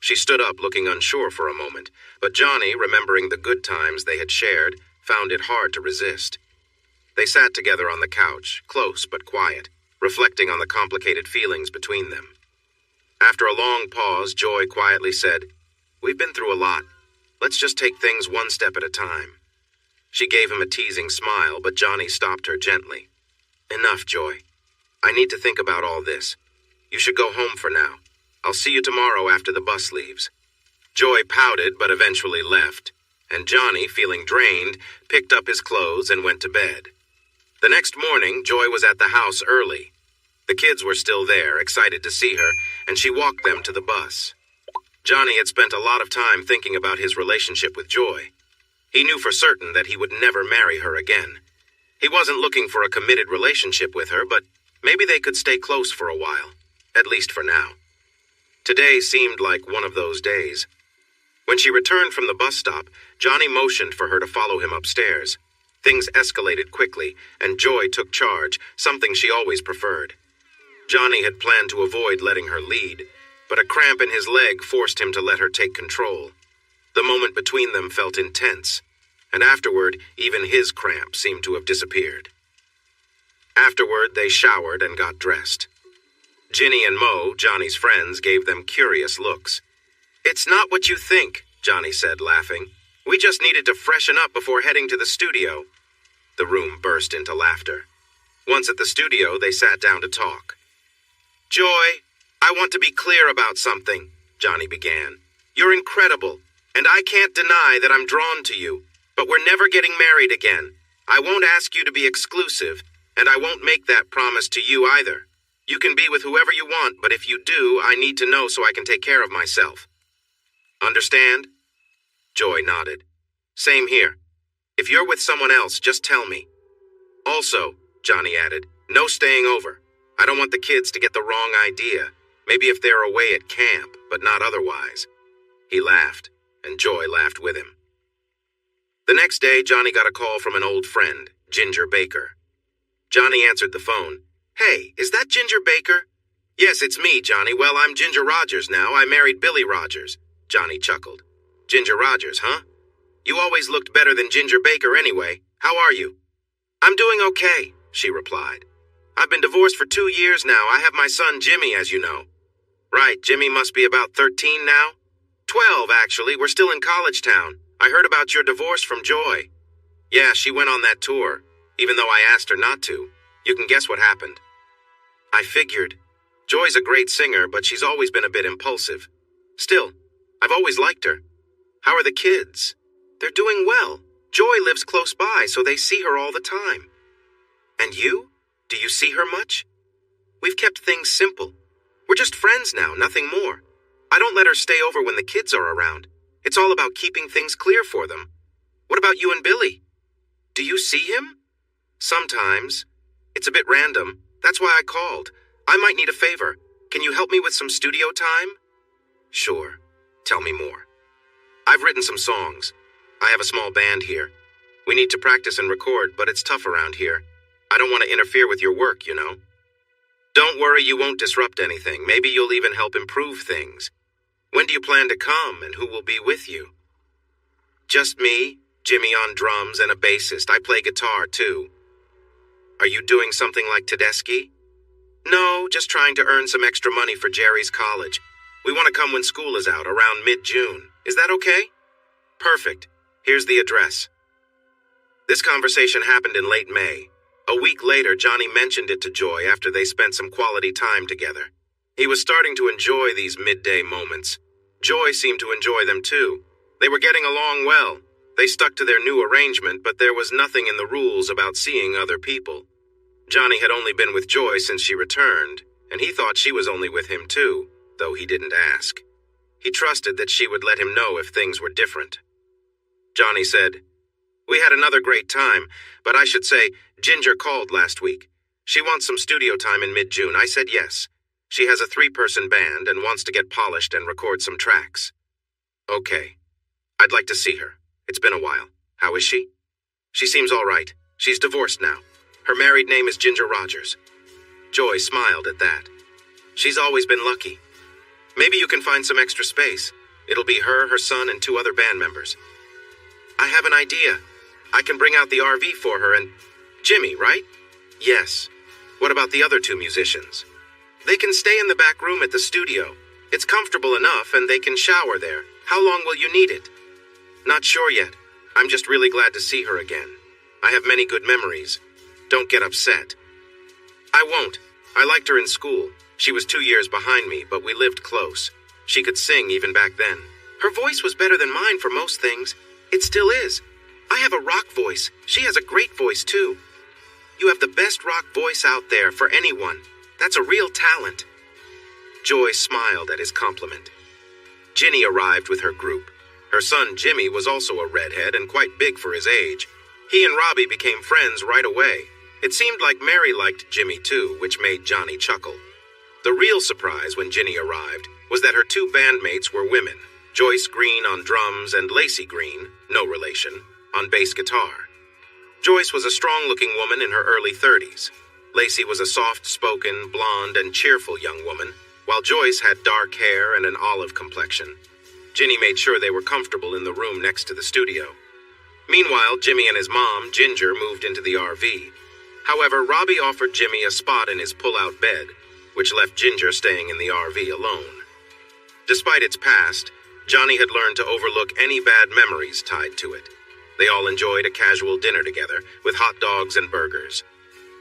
She stood up, looking unsure for a moment, but Johnny, remembering the good times they had shared, found it hard to resist. They sat together on the couch, close but quiet, reflecting on the complicated feelings between them. After a long pause, Joy quietly said, We've been through a lot. Let's just take things one step at a time. She gave him a teasing smile, but Johnny stopped her gently. Enough, Joy. I need to think about all this. You should go home for now. I'll see you tomorrow after the bus leaves. Joy pouted but eventually left, and Johnny, feeling drained, picked up his clothes and went to bed. The next morning, Joy was at the house early. The kids were still there, excited to see her, and she walked them to the bus. Johnny had spent a lot of time thinking about his relationship with Joy. He knew for certain that he would never marry her again. He wasn't looking for a committed relationship with her, but maybe they could stay close for a while, at least for now. Today seemed like one of those days. When she returned from the bus stop, Johnny motioned for her to follow him upstairs. Things escalated quickly, and Joy took charge, something she always preferred. Johnny had planned to avoid letting her lead, but a cramp in his leg forced him to let her take control. The moment between them felt intense, and afterward, even his cramp seemed to have disappeared. Afterward, they showered and got dressed. Ginny and Mo, Johnny's friends, gave them curious looks. It's not what you think, Johnny said, laughing. We just needed to freshen up before heading to the studio. The room burst into laughter. Once at the studio, they sat down to talk. "Joy, I want to be clear about something," Johnny began. "You're incredible, and I can't deny that I'm drawn to you, but we're never getting married again. I won't ask you to be exclusive, and I won't make that promise to you either. You can be with whoever you want, but if you do, I need to know so I can take care of myself. Understand?" Joy nodded. "Same here. If you're with someone else, just tell me. Also," Johnny added, "no staying over. I don't want the kids to get the wrong idea. Maybe if they're away at camp, but not otherwise." He laughed, and Joy laughed with him. The next day, Johnny got a call from an old friend, Ginger Baker. Johnny answered the phone. "Hey, is that Ginger Baker?" "Yes, it's me, Johnny. Well, I'm Ginger Rogers now. I married Billy Rogers." Johnny chuckled. "Ginger Rogers, huh? You always looked better than Ginger Baker anyway. How are you?" "I'm doing okay," she replied. "I've been divorced for 2 years now. I have my son Jimmy, as you know." "Right, Jimmy must be about 13 now?" 12, actually. We're still in College Town. I heard about your divorce from Joy." "Yeah, she went on that tour, even though I asked her not to. You can guess what happened." "I figured. Joy's a great singer, but she's always been a bit impulsive. Still, I've always liked her. How are the kids?" "They're doing well. Joy lives close by, so they see her all the time." "And you? Do you see her much?" "We've kept things simple. We're just friends now, nothing more. I don't let her stay over when the kids are around. It's all about keeping things clear for them. What about you and Billy? Do you see him?" "Sometimes. It's a bit random. That's why I called. I might need a favor. Can you help me with some studio time?" "Sure. Tell me more." "I've written some songs. I have a small band here. We need to practice and record, but it's tough around here. I don't want to interfere with your work, you know." "Don't worry, you won't disrupt anything. Maybe you'll even help improve things. When do you plan to come, and who will be with you?" "Just me, Jimmy on drums, and a bassist. I play guitar, too." "Are you doing something like Tedeschi?" "No, just trying to earn some extra money for Jerry's college. We want to come when school is out, around mid-June. Is that okay?" "Perfect. Here's the address." This conversation happened in late May. A week later, Johnny mentioned it to Joy after they spent some quality time together. He was starting to enjoy these midday moments. Joy seemed to enjoy them too. They were getting along well. They stuck to their new arrangement, but there was nothing in the rules about seeing other people. Johnny had only been with Joy since she returned, and he thought she was only with him too, though he didn't ask. He trusted that she would let him know if things were different. Johnny said, "We had another great time, but I should say, Ginger called last week. She wants some studio time in mid-June. I said yes. She has a 3-person band and wants to get polished and record some tracks." "Okay. I'd like to see her. It's been a while. How is she?" "She seems all right. She's divorced now. Her married name is Ginger Rogers." Joy smiled at that. "She's always been lucky. Maybe you can find some extra space. It'll be her, her son, and 2 other band members." "I have an idea. I can bring out the RV for her and..." "Jimmy, right?" "Yes. What about the other 2 musicians?" "They can stay in the back room at the studio. It's comfortable enough and they can shower there. How long will you need it?" "Not sure yet. I'm just really glad to see her again. I have many good memories. Don't get upset." "I won't. I liked her in school. She was 2 years behind me, but we lived close. She could sing even back then. Her voice was better than mine for most things. It still is. I have a rock voice. She has a great voice, too. You have the best rock voice out there for anyone. That's a real talent." Joy smiled at his compliment. Ginny arrived with her group. Her son Jimmy was also a redhead and quite big for his age. He and Robbie became friends right away. It seemed like Mary liked Jimmy too, which made Johnny chuckle. The real surprise when Ginny arrived was that her 2 bandmates were women, Joyce Green on drums and Lacey Green, no relation, on bass guitar. Joyce was a strong-looking woman in her early 30s. Lacey was a soft-spoken, blonde, and cheerful young woman, while Joyce had dark hair and an olive complexion. Ginny made sure they were comfortable in the room next to the studio. Meanwhile, Jimmy and his mom, Ginger, moved into the RV. However, Robbie offered Jimmy a spot in his pull-out bed, which left Ginger staying in the RV alone. Despite its past, Johnny had learned to overlook any bad memories tied to it. They all enjoyed a casual dinner together, with hot dogs and burgers.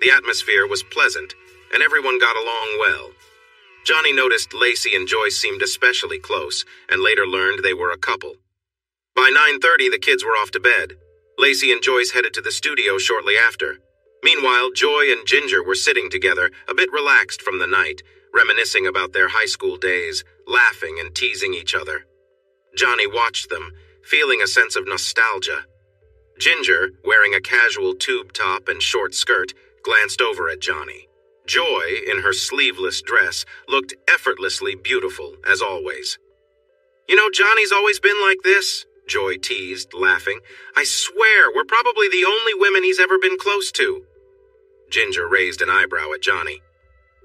The atmosphere was pleasant, and everyone got along well. Johnny noticed Lacey and Joyce seemed especially close, and later learned they were a couple. By 9:30, the kids were off to bed. Lacey and Joyce headed to the studio shortly after. Meanwhile, Joy and Ginger were sitting together, a bit relaxed from the night, reminiscing about their high school days, laughing and teasing each other. Johnny watched them, feeling a sense of nostalgia. Ginger, wearing a casual tube top and short skirt, glanced over at Johnny. Joy, in her sleeveless dress, looked effortlessly beautiful, as always. "You know, Johnny's always been like this," Joy teased, laughing. "I swear, we're probably the only women he's ever been close to." Ginger raised an eyebrow at Johnny.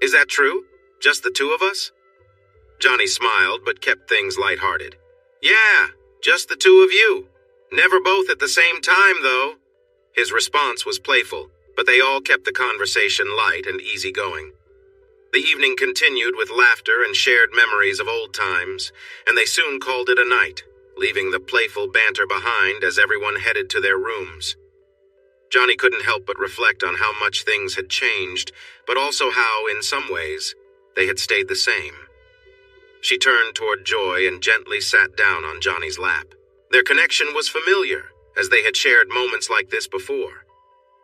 "Is that true? Just the two of us?" Johnny smiled, but kept things lighthearted. "Yeah, just the two of you. Never both at the same time, though." His response was playful, but they all kept the conversation light and easygoing. The evening continued with laughter and shared memories of old times, and they soon called it a night, leaving the playful banter behind as everyone headed to their rooms. Johnny couldn't help but reflect on how much things had changed, but also how, in some ways, they had stayed the same. She turned toward Joy and gently sat down on Johnny's lap. Their connection was familiar, as they had shared moments like this before.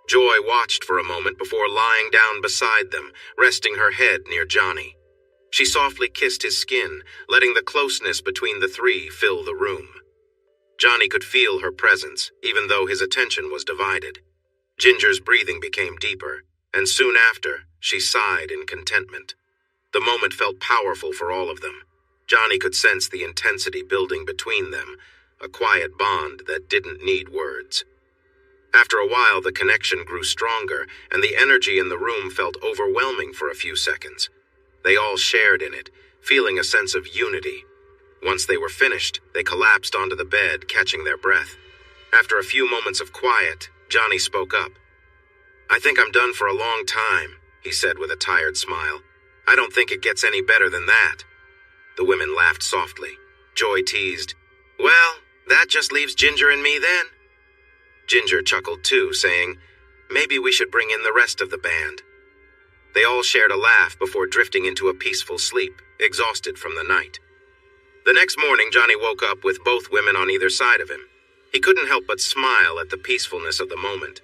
Joy watched for a moment before lying down beside them, resting her head near Johnny. She softly kissed his skin, letting the closeness between the three fill the room. Johnny could feel her presence, even though his attention was divided. Ginger's breathing became deeper, and soon after, she sighed in contentment. The moment felt powerful for all of them. Johnny could sense the intensity building between them, a quiet bond that didn't need words. After a while, the connection grew stronger, and the energy in the room felt overwhelming for a few seconds. They all shared in it, feeling a sense of unity. Once they were finished, they collapsed onto the bed, catching their breath. After a few moments of quiet, Johnny spoke up. "I think I'm done for a long time," he said with a tired smile. "I don't think it gets any better than that." The women laughed softly. Joy teased, "Well, that just leaves Ginger and me then." Ginger chuckled too, saying, "Maybe we should bring in the rest of the band." They all shared a laugh before drifting into a peaceful sleep, exhausted from the night. The next morning, Johnny woke up with both women on either side of him. He couldn't help but smile at the peacefulness of the moment.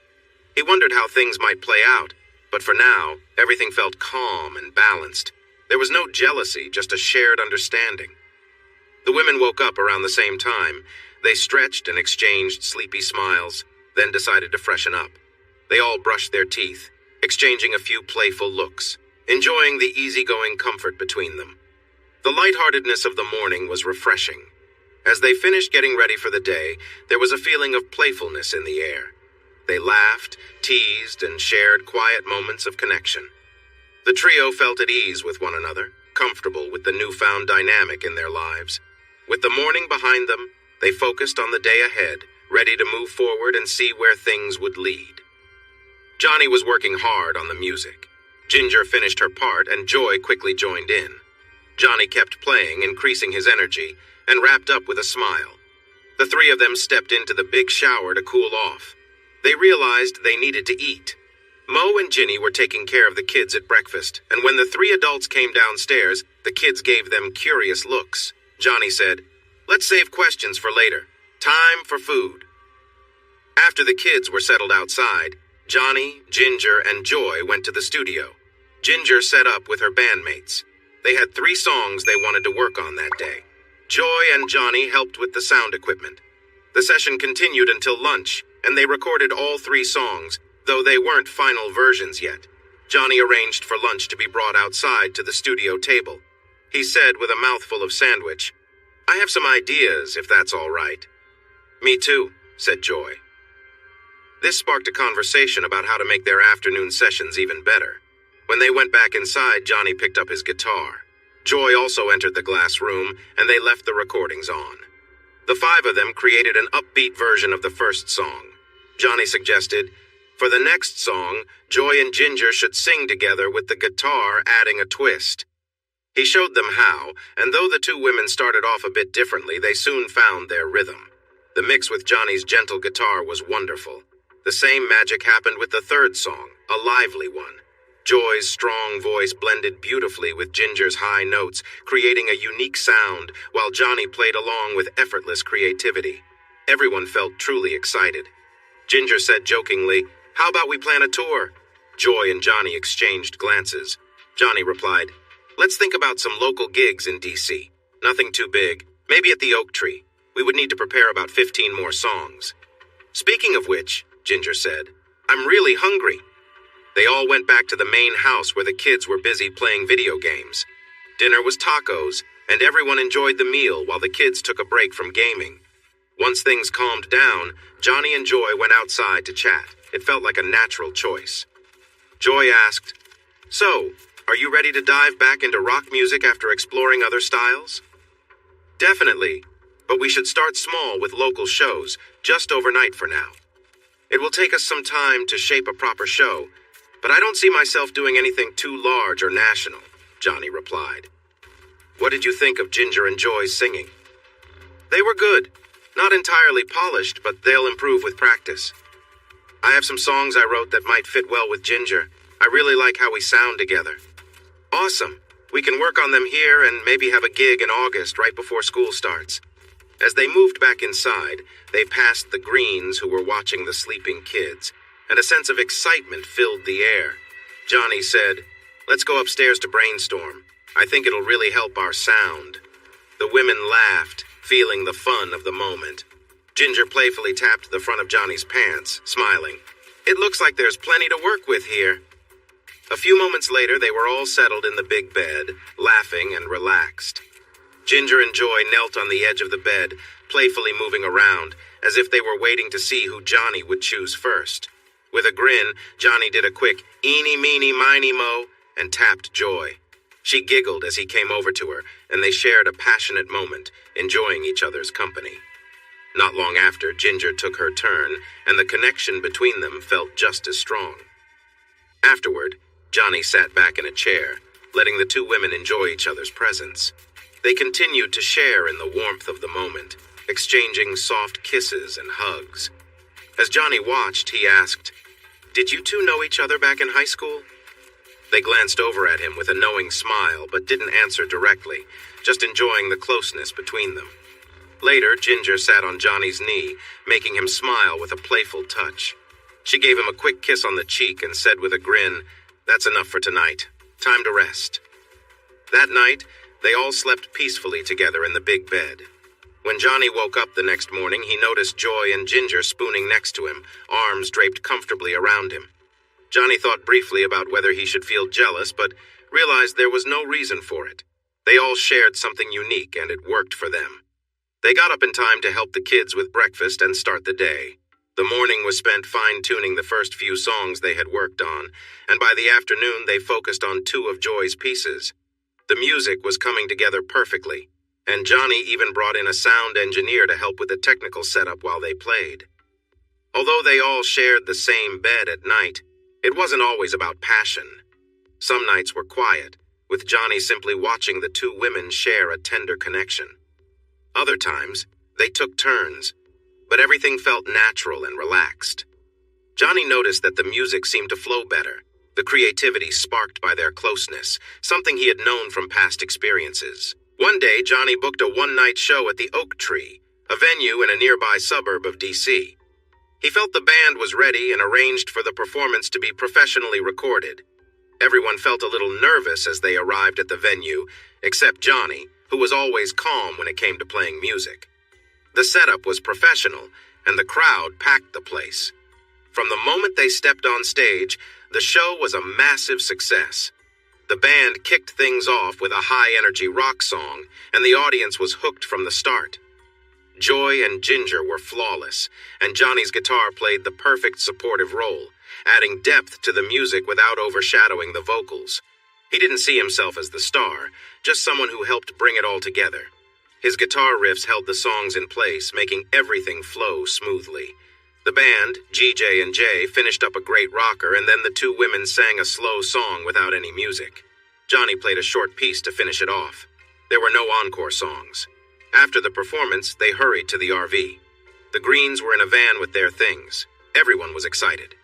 He wondered how things might play out, but for now, everything felt calm and balanced. There was no jealousy, just a shared understanding. The women woke up around the same time. They stretched and exchanged sleepy smiles, then decided to freshen up. They all brushed their teeth, exchanging a few playful looks, enjoying the easygoing comfort between them. The lightheartedness of the morning was refreshing. As they finished getting ready for the day, there was a feeling of playfulness in the air. They laughed, teased, and shared quiet moments of connection. The trio felt at ease with one another, comfortable with the newfound dynamic in their lives. With the morning behind them, they focused on the day ahead, ready to move forward and see where things would lead. Johnny was working hard on the music. Ginger finished her part and Joy quickly joined in. Johnny kept playing, increasing his energy, and wrapped up with a smile. The three of them stepped into the big shower to cool off. They realized they needed to eat. Mo and Ginny were taking care of the kids at breakfast, and when the three adults came downstairs, the kids gave them curious looks. Johnny said, "Let's save questions for later. Time for food." After the kids were settled outside, Johnny, Ginger, and Joy went to the studio. Ginger set up with her bandmates. They had 3 songs they wanted to work on that day. Joy and Johnny helped with the sound equipment. The session continued until lunch, and they recorded all 3 songs, though they weren't final versions yet. Johnny arranged for lunch to be brought outside to the studio table. He said with a mouthful of sandwich, "I have some ideas, if that's all right." "Me too," said Joy. This sparked a conversation about how to make their afternoon sessions even better. When they went back inside, Johnny picked up his guitar. Joy also entered the glass room, and they left the recordings on. The 5 of them created an upbeat version of the first song. Johnny suggested, for the next song, Joy and Ginger should sing together with the guitar adding a twist. He showed them how, and though the 2 women started off a bit differently, they soon found their rhythm. The mix with Johnny's gentle guitar was wonderful. The same magic happened with the third song, a lively one. Joy's strong voice blended beautifully with Ginger's high notes, creating a unique sound, while Johnny played along with effortless creativity. Everyone felt truly excited. Ginger said jokingly, "How about we plan a tour?" Joy and Johnny exchanged glances. Johnny replied, "Let's think about some local gigs in D.C. Nothing too big. Maybe at the Oak Tree. We would need to prepare about 15 more songs." "Speaking of which," Ginger said, "I'm really hungry." They all went back to the main house where the kids were busy playing video games. Dinner was tacos, and everyone enjoyed the meal while the kids took a break from gaming. Once things calmed down, Johnny and Joy went outside to chat. It felt like a natural choice. Joy asked, "So, are you ready to dive back into rock music after exploring other styles?" "Definitely, but we should start small with local shows, just overnight for now. It will take us some time to shape a proper show, but I don't see myself doing anything too large or national," Johnny replied. "What did you think of Ginger and Joy's singing?" "They were good. Not entirely polished, but they'll improve with practice. I have some songs I wrote that might fit well with Ginger. I really like how we sound together." "Awesome. We can work on them here and maybe have a gig in August right before school starts." As they moved back inside, they passed the Greens who were watching the sleeping kids, and a sense of excitement filled the air. Johnny said, "Let's go upstairs to brainstorm. I think it'll really help our sound." The women laughed, feeling the fun of the moment. Ginger playfully tapped the front of Johnny's pants, smiling. "It looks like there's plenty to work with here." A few moments later, they were all settled in the big bed, laughing and relaxed. Ginger and Joy knelt on the edge of the bed, playfully moving around, as if they were waiting to see who Johnny would choose first. With a grin, Johnny did a quick "eeny, meeny, miny, mo" and tapped Joy. She giggled as he came over to her, and they shared a passionate moment, enjoying each other's company. Not long after, Ginger took her turn, and the connection between them felt just as strong. Afterward, Johnny sat back in a chair, letting the two women enjoy each other's presence. They continued to share in the warmth of the moment, exchanging soft kisses and hugs. As Johnny watched, he asked, "Did you two know each other back in high school?" They glanced over at him with a knowing smile, but didn't answer directly, just enjoying the closeness between them. Later, Ginger sat on Johnny's knee, making him smile with a playful touch. She gave him a quick kiss on the cheek and said with a grin, "That's enough for tonight. Time to rest." That night, they all slept peacefully together in the big bed. When Johnny woke up the next morning, he noticed Joy and Ginger spooning next to him, arms draped comfortably around him. Johnny thought briefly about whether he should feel jealous, but realized there was no reason for it. They all shared something unique, and it worked for them. They got up in time to help the kids with breakfast and start the day. The morning was spent fine-tuning the first few songs they had worked on, and by the afternoon they focused on 2 of Joy's pieces. The music was coming together perfectly, and Johnny even brought in a sound engineer to help with the technical setup while they played. Although they all shared the same bed at night, it wasn't always about passion. Some nights were quiet, with Johnny simply watching the 2 women share a tender connection. Other times, they took turns, but everything felt natural and relaxed. Johnny noticed that the music seemed to flow better, the creativity sparked by their closeness, something he had known from past experiences. One day, Johnny booked a one-night show at the Oak Tree, a venue in a nearby suburb of D.C. He felt the band was ready and arranged for the performance to be professionally recorded. Everyone felt a little nervous as they arrived at the venue, except Johnny, who was always calm when it came to playing music. The setup was professional, and the crowd packed the place. From the moment they stepped on stage, the show was a massive success. The band kicked things off with a high-energy rock song, and the audience was hooked from the start. Joy and Ginger were flawless, and Johnny's guitar played the perfect supportive role, adding depth to the music without overshadowing the vocals. He didn't see himself as the star, just someone who helped bring it all together. His guitar riffs held the songs in place, making everything flow smoothly. The band, GJ and Jay, finished up a great rocker, and then the 2 women sang a slow song without any music. Johnny played a short piece to finish it off. There were no encore songs. After the performance, they hurried to the RV. The Greens were in a van with their things. Everyone was excited.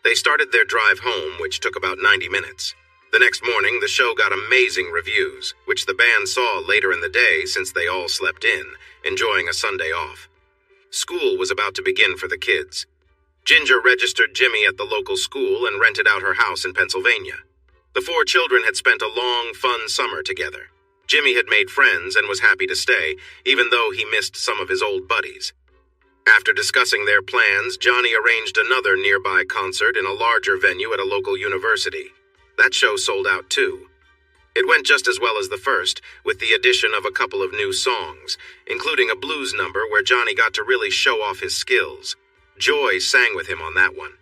They started their drive home, which took about 90 minutes. The next morning, the show got amazing reviews, which the band saw later in the day since they all slept in, enjoying a Sunday off. School was about to begin for the kids. Ginger registered Jimmy at the local school and rented out her house in Pennsylvania. The four children had spent a long, fun summer together. Jimmy had made friends and was happy to stay, even though he missed some of his old buddies. After discussing their plans, Johnny arranged another nearby concert in a larger venue at a local university. That show sold out too. It went just as well as the first, with the addition of a couple of new songs, including a blues number where Johnny got to really show off his skills. Joy sang with him on that one.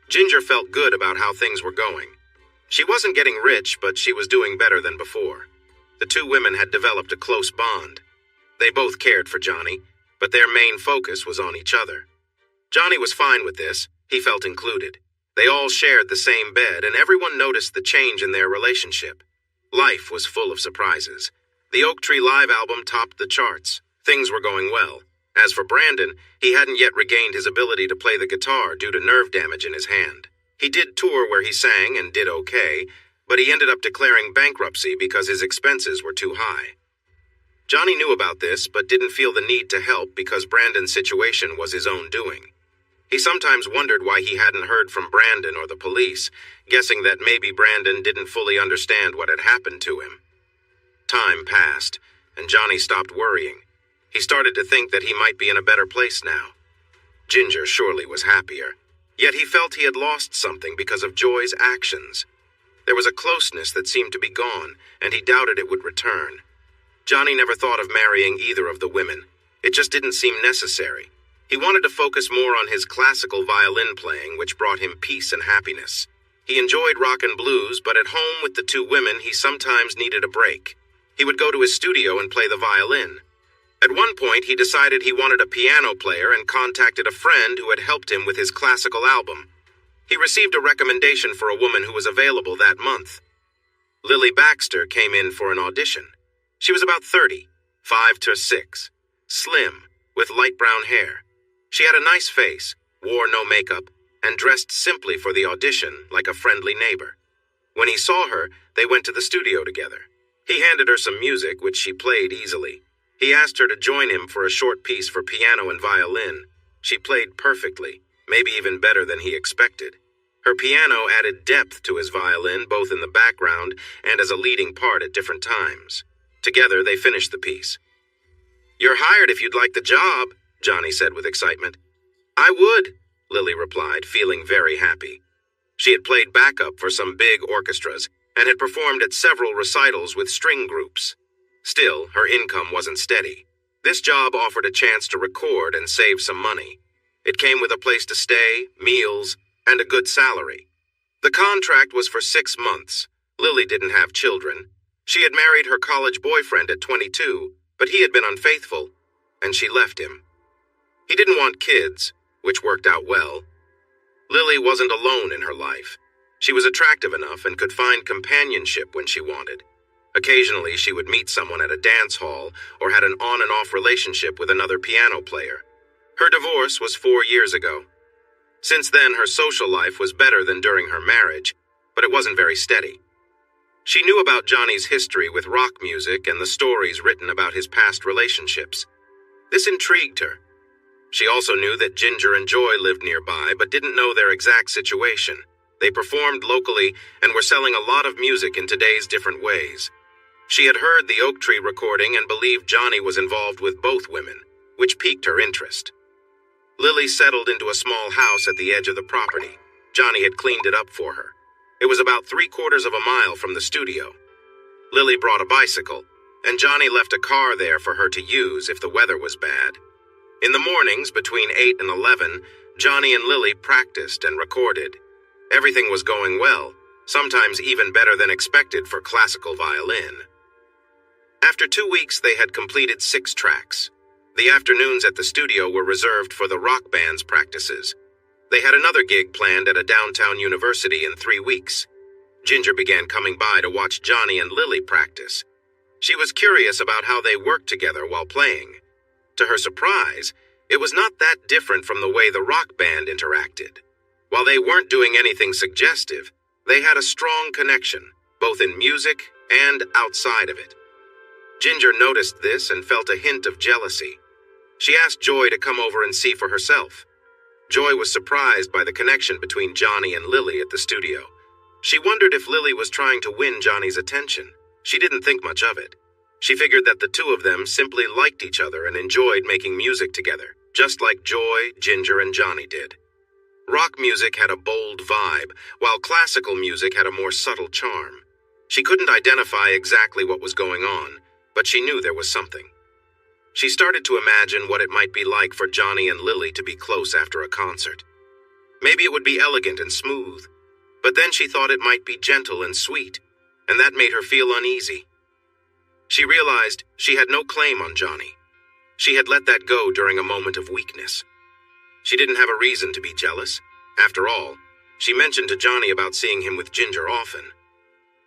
Ginger felt good about how things were going. She wasn't getting rich, but she was doing better than before. The two women had developed a close bond. They both cared for Johnny, but their main focus was on each other. Johnny was fine with this. He felt included. They all shared the same bed, and everyone noticed the change in their relationship. Life was full of surprises. The Oak Tree Live album topped the charts. Things were going well. As for Brandon, he hadn't yet regained his ability to play the guitar due to nerve damage in his hand. He did tour where he sang and did okay, but he ended up declaring bankruptcy because his expenses were too high. Johnny knew about this, but didn't feel the need to help because Brandon's situation was his own doing. He sometimes wondered why he hadn't heard from Brandon or the police, guessing that maybe Brandon didn't fully understand what had happened to him. Time passed, and Johnny stopped worrying. He started to think that he might be in a better place now. Ginger surely was happier, yet he felt he had lost something because of Joy's actions. There was a closeness that seemed to be gone, and he doubted it would return. Johnny never thought of marrying either of the women. It just didn't seem necessary. He wanted to focus more on his classical violin playing, which brought him peace and happiness. He enjoyed rock and blues, but at home with the two women, he sometimes needed a break. He would go to his studio and play the violin. At one point, he decided he wanted a piano player and contacted a friend who had helped him with his classical album. He received a recommendation for a woman who was available that month. Lily Baxter came in for an audition. She was about 30, 5'6", slim, with light brown hair. She had a nice face, wore no makeup, and dressed simply for the audition like a friendly neighbor. When he saw her, they went to the studio together. He handed her some music, which she played easily. He asked her to join him for a short piece for piano and violin. She played perfectly, maybe even better than he expected. Her piano added depth to his violin, both in the background and as a leading part at different times. Together, they finished the piece. "You're hired if you'd like the job," Johnny said with excitement. "I would," Lily replied, feeling very happy. She had played backup for some big orchestras and had performed at several recitals with string groups. Still, her income wasn't steady. This job offered a chance to record and save some money. It came with a place to stay, meals, and a good salary. The contract was for 6 months. Lily didn't have children. She had married her college boyfriend at 22, but he had been unfaithful, and she left him. He didn't want kids, which worked out well. Lily wasn't alone in her life. She was attractive enough and could find companionship when she wanted. Occasionally, she would meet someone at a dance hall or had an on and off relationship with another piano player. Her divorce was 4 years ago. Since then, her social life was better than during her marriage, but it wasn't very steady. She knew about Johnny's history with rock music and the stories written about his past relationships. This intrigued her. She also knew that Ginger and Joy lived nearby, but didn't know their exact situation. They performed locally and were selling a lot of music in today's different ways. She had heard the Oak Tree recording and believed Johnny was involved with both women, which piqued her interest. Lily settled into a small house at the edge of the property. Johnny had cleaned it up for her. It was about 3/4 of a mile from the studio. Lily brought a bicycle, and Johnny left a car there for her to use if the weather was bad. In the mornings between 8 and 11, Johnny and Lily practiced and recorded. Everything was going well, sometimes even better than expected for classical violin. After 2 weeks, they had completed 6 tracks. The afternoons at the studio were reserved for the rock band's practices. They had another gig planned at a downtown university in 3 weeks. Ginger began coming by to watch Johnny and Lily practice. She was curious about how they worked together while playing. To her surprise, It was not that different from the way the rock band interacted. While they weren't doing anything suggestive, they had a strong connection, both in music and outside of it. Ginger noticed this and felt a hint of jealousy. She asked Joy to come over and see for herself. Joy was surprised by the connection between Johnny and Lily at the studio. She wondered if Lily was trying to win Johnny's attention. She didn't think much of it. She figured that the two of them simply liked each other and enjoyed making music together, just like Joy, Ginger, and Johnny did. Rock music had a bold vibe, while classical music had a more subtle charm. She couldn't identify exactly what was going on, but she knew there was something. She started to imagine what it might be like for Johnny and Lily to be close after a concert. Maybe it would be elegant and smooth, but then she thought it might be gentle and sweet, and that made her feel uneasy. She realized she had no claim on Johnny. She had let that go during a moment of weakness. She didn't have a reason to be jealous. After all, she mentioned to Johnny about seeing him with Ginger often.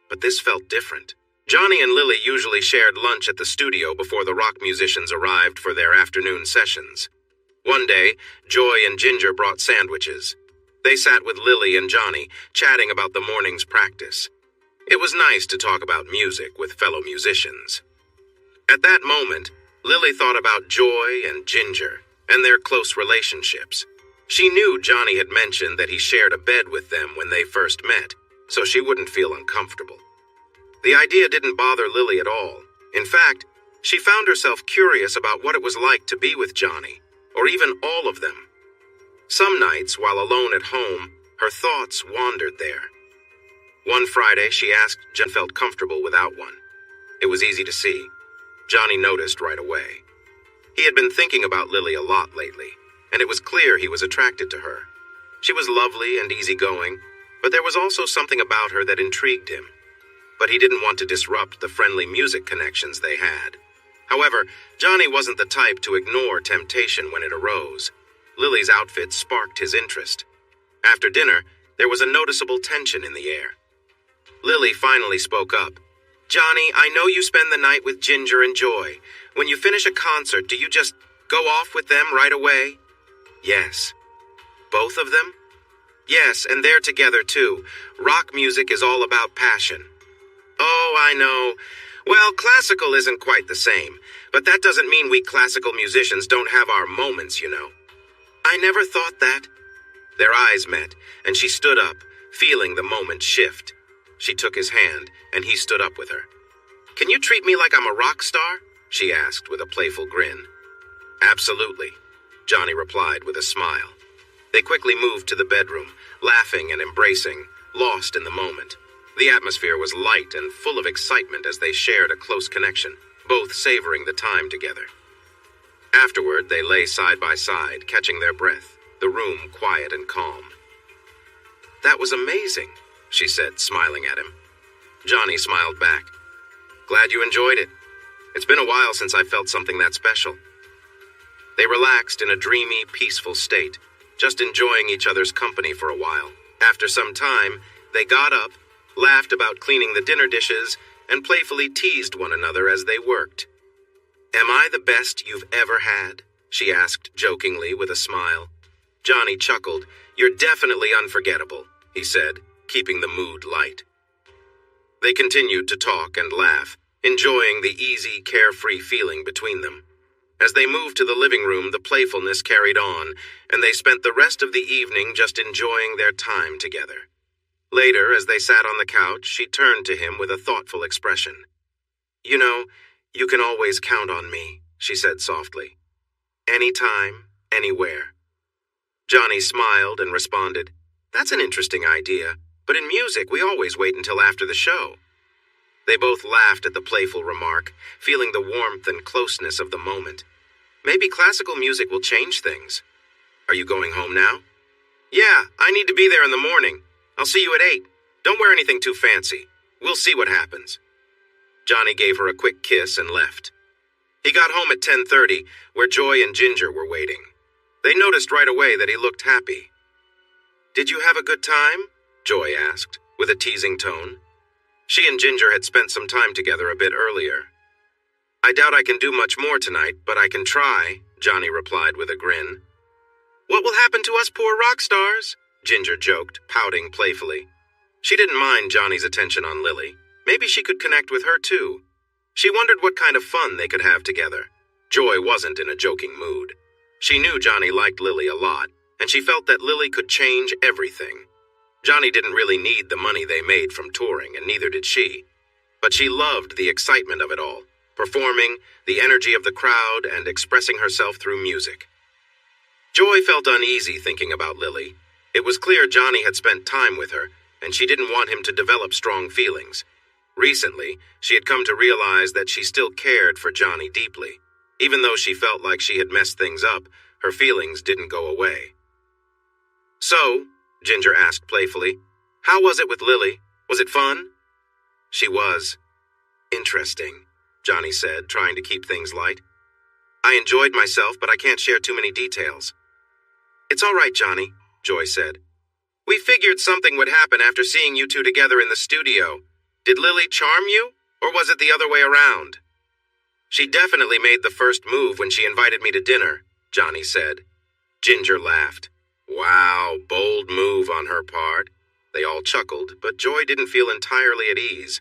But this felt different. Johnny and Lily usually shared lunch at the studio before the rock musicians arrived for their afternoon sessions. One day, Joy and Ginger brought sandwiches. They sat with Lily and Johnny, chatting about the morning's practice. It was nice to talk about music with fellow musicians. At that moment, Lily thought about Joy and Ginger and their close relationships. She knew Johnny had mentioned that he shared a bed with them when they first met, so she wouldn't feel uncomfortable. The idea didn't bother Lily at all. In fact, she found herself curious about what it was like to be with Johnny, or even all of them. Some nights, while alone at home, her thoughts wandered there. One Friday, she asked Jen felt comfortable without one. It was easy to see. Johnny noticed right away. He had been thinking about Lily a lot lately, and it was clear he was attracted to her. She was lovely and easygoing, but there was also something about her that intrigued him. But he didn't want to disrupt the friendly music connections they had. However, Johnny wasn't the type to ignore temptation when it arose. Lily's outfit sparked his interest. After dinner, there was a noticeable tension in the air. Lily finally spoke up. "Johnny, I know you spend the night with Ginger and Joy. When you finish a concert, do you just go off with them right away?" "Yes." "Both of them?" "Yes, and they're together too. Rock music is all about passion." "Oh, I know. Well, classical isn't quite the same, but that doesn't mean we classical musicians don't have our moments, you know." "I never thought that." Their eyes met, and she stood up, feeling the moment shift. She took his hand, and he stood up with her. "Can you treat me like I'm a rock star?" she asked with a playful grin. "Absolutely," Johnny replied with a smile. They quickly moved to the bedroom, laughing and embracing, lost in the moment. The atmosphere was light and full of excitement as they shared a close connection, both savoring the time together. Afterward, they lay side by side, catching their breath, the room quiet and calm. "That was amazing," she said, smiling at him. Johnny smiled back. "Glad you enjoyed it. It's been a while since I felt something that special." They relaxed in a dreamy, peaceful state, just enjoying each other's company for a while. After some time, they got up, laughed about cleaning the dinner dishes, and playfully teased one another as they worked. "Am I the best you've ever had?" she asked jokingly with a smile. Johnny chuckled. "You're definitely unforgettable," he said, keeping the mood light. They continued to talk and laugh, enjoying the easy, carefree feeling between them. As they moved to the living room, the playfulness carried on, and they spent the rest of the evening just enjoying their time together. Later, as they sat on the couch, she turned to him with a thoughtful expression. "You know, you can always count on me," she said softly. "Anytime, anywhere." Johnny smiled and responded, "That's an interesting idea, but in music we always wait until after the show." They both laughed at the playful remark, feeling the warmth and closeness of the moment. Maybe classical music will change things. "Are you going home now?" "Yeah, I need to be there in the morning. I'll see you at 8. Don't wear anything too fancy. We'll see what happens." Johnny gave her a quick kiss and left. He got home at 10:30, where Joy and Ginger were waiting. They noticed right away that he looked happy. "Did you have a good time?" Joy asked, with a teasing tone. She and Ginger had spent some time together a bit earlier. "I doubt I can do much more tonight, but I can try," Johnny replied with a grin. What will happen to us poor rock stars? Ginger joked, pouting playfully. She didn't mind Johnny's attention on Lily. Maybe she could connect with her too. She wondered what kind of fun they could have together. Joy wasn't in a joking mood. She knew Johnny liked Lily a lot, and she felt that Lily could change everything. Johnny didn't really need the money they made from touring, and neither did she. But she loved the excitement of it all, performing, the energy of the crowd, and expressing herself through music. Joy felt uneasy thinking about Lily. It was clear Johnny had spent time with her, and she didn't want him to develop strong feelings. Recently, she had come to realize that she still cared for Johnny deeply. Even though she felt like she had messed things up, her feelings didn't go away. So, Ginger asked playfully, how was it with Lily? Was it fun? She was. Interesting, Johnny said, trying to keep things light. I enjoyed myself, but I can't share too many details. It's all right, Johnny, Joy said. We figured something would happen after seeing you two together in the studio. Did Lily charm you, or was it the other way around? She definitely made the first move when she invited me to dinner, Johnny said. Ginger laughed. Wow, bold move on her part. They all chuckled, but Joy didn't feel entirely at ease.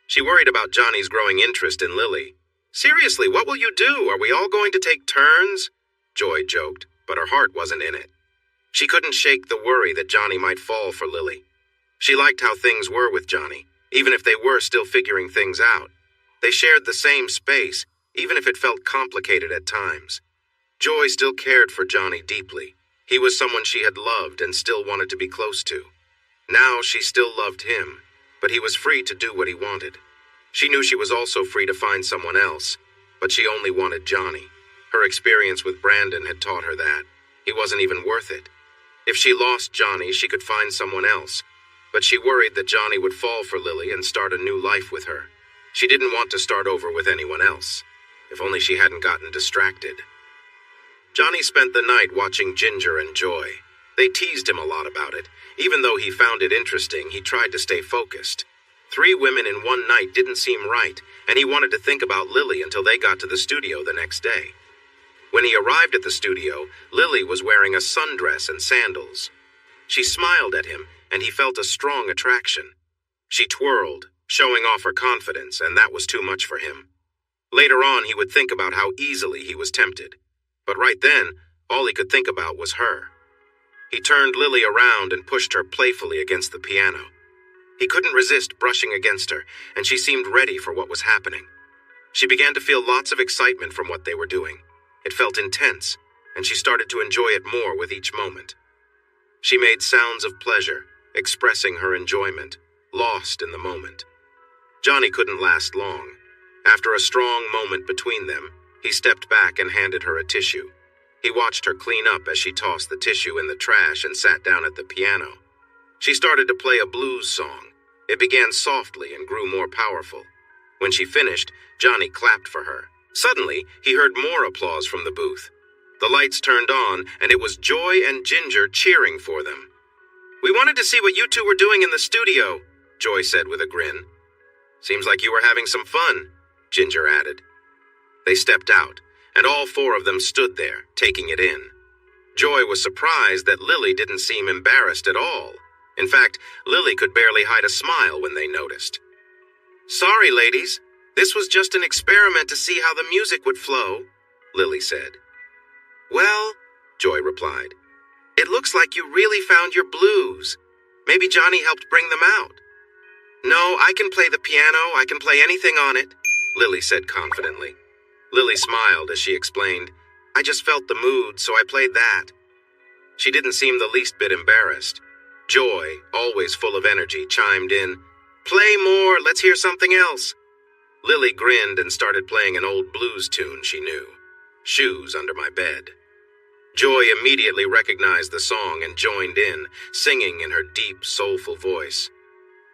She worried about Johnny's growing interest in Lily. Seriously, what will you do? Are we all going to take turns? Joy joked, but her heart wasn't in it. She couldn't shake the worry that Johnny might fall for Lily. She liked how things were with Johnny, even if they were still figuring things out. They shared the same space, even if it felt complicated at times. Joy still cared for Johnny deeply. He was someone she had loved and still wanted to be close to. Now she still loved him, but he was free to do what he wanted. She knew she was also free to find someone else, but she only wanted Johnny. Her experience with Brandon had taught her that. He wasn't even worth it. If she lost Johnny, she could find someone else, but she worried that Johnny would fall for Lily and start a new life with her. She didn't want to start over with anyone else. If only she hadn't gotten distracted. Johnny spent the night watching Ginger and Joy. They teased him a lot about it. Even though he found it interesting, he tried to stay focused. 3 women in one night didn't seem right, and he wanted to think about Lily until they got to the studio the next day. When he arrived at the studio, Lily was wearing a sundress and sandals. She smiled at him, and he felt a strong attraction. She twirled, showing off her confidence, and that was too much for him. Later on, he would think about how easily he was tempted. But right then, all he could think about was her. He turned Lily around and pushed her playfully against the piano. He couldn't resist brushing against her, and she seemed ready for what was happening. She began to feel lots of excitement from what they were doing. It felt intense, and she started to enjoy it more with each moment. She made sounds of pleasure, expressing her enjoyment, lost in the moment. Johnny couldn't last long. After a strong moment between them, he stepped back and handed her a tissue. He watched her clean up as she tossed the tissue in the trash and sat down at the piano. She started to play a blues song. It began softly and grew more powerful. When she finished, Johnny clapped for her. Suddenly, he heard more applause from the booth. The lights turned on, and it was Joy and Ginger cheering for them. We wanted to see what you two were doing in the studio, Joy said with a grin. Seems like you were having some fun, Ginger added. They stepped out, and all 4 of them stood there, taking it in. Joy was surprised that Lily didn't seem embarrassed at all. In fact, Lily could barely hide a smile when they noticed. Sorry, ladies. This was just an experiment to see how the music would flow, Lily said. Well, Joy replied, it looks like you really found your blues. Maybe Johnny helped bring them out. No, I can play the piano. I can play anything on it, Lily said confidently. Lily smiled as she explained, I just felt the mood, so I played that. She didn't seem the least bit embarrassed. Joy, always full of energy, chimed in, Play more, let's hear something else. Lily grinned and started playing an old blues tune she knew, Shoes Under My Bed. Joy immediately recognized the song and joined in, singing in her deep, soulful voice.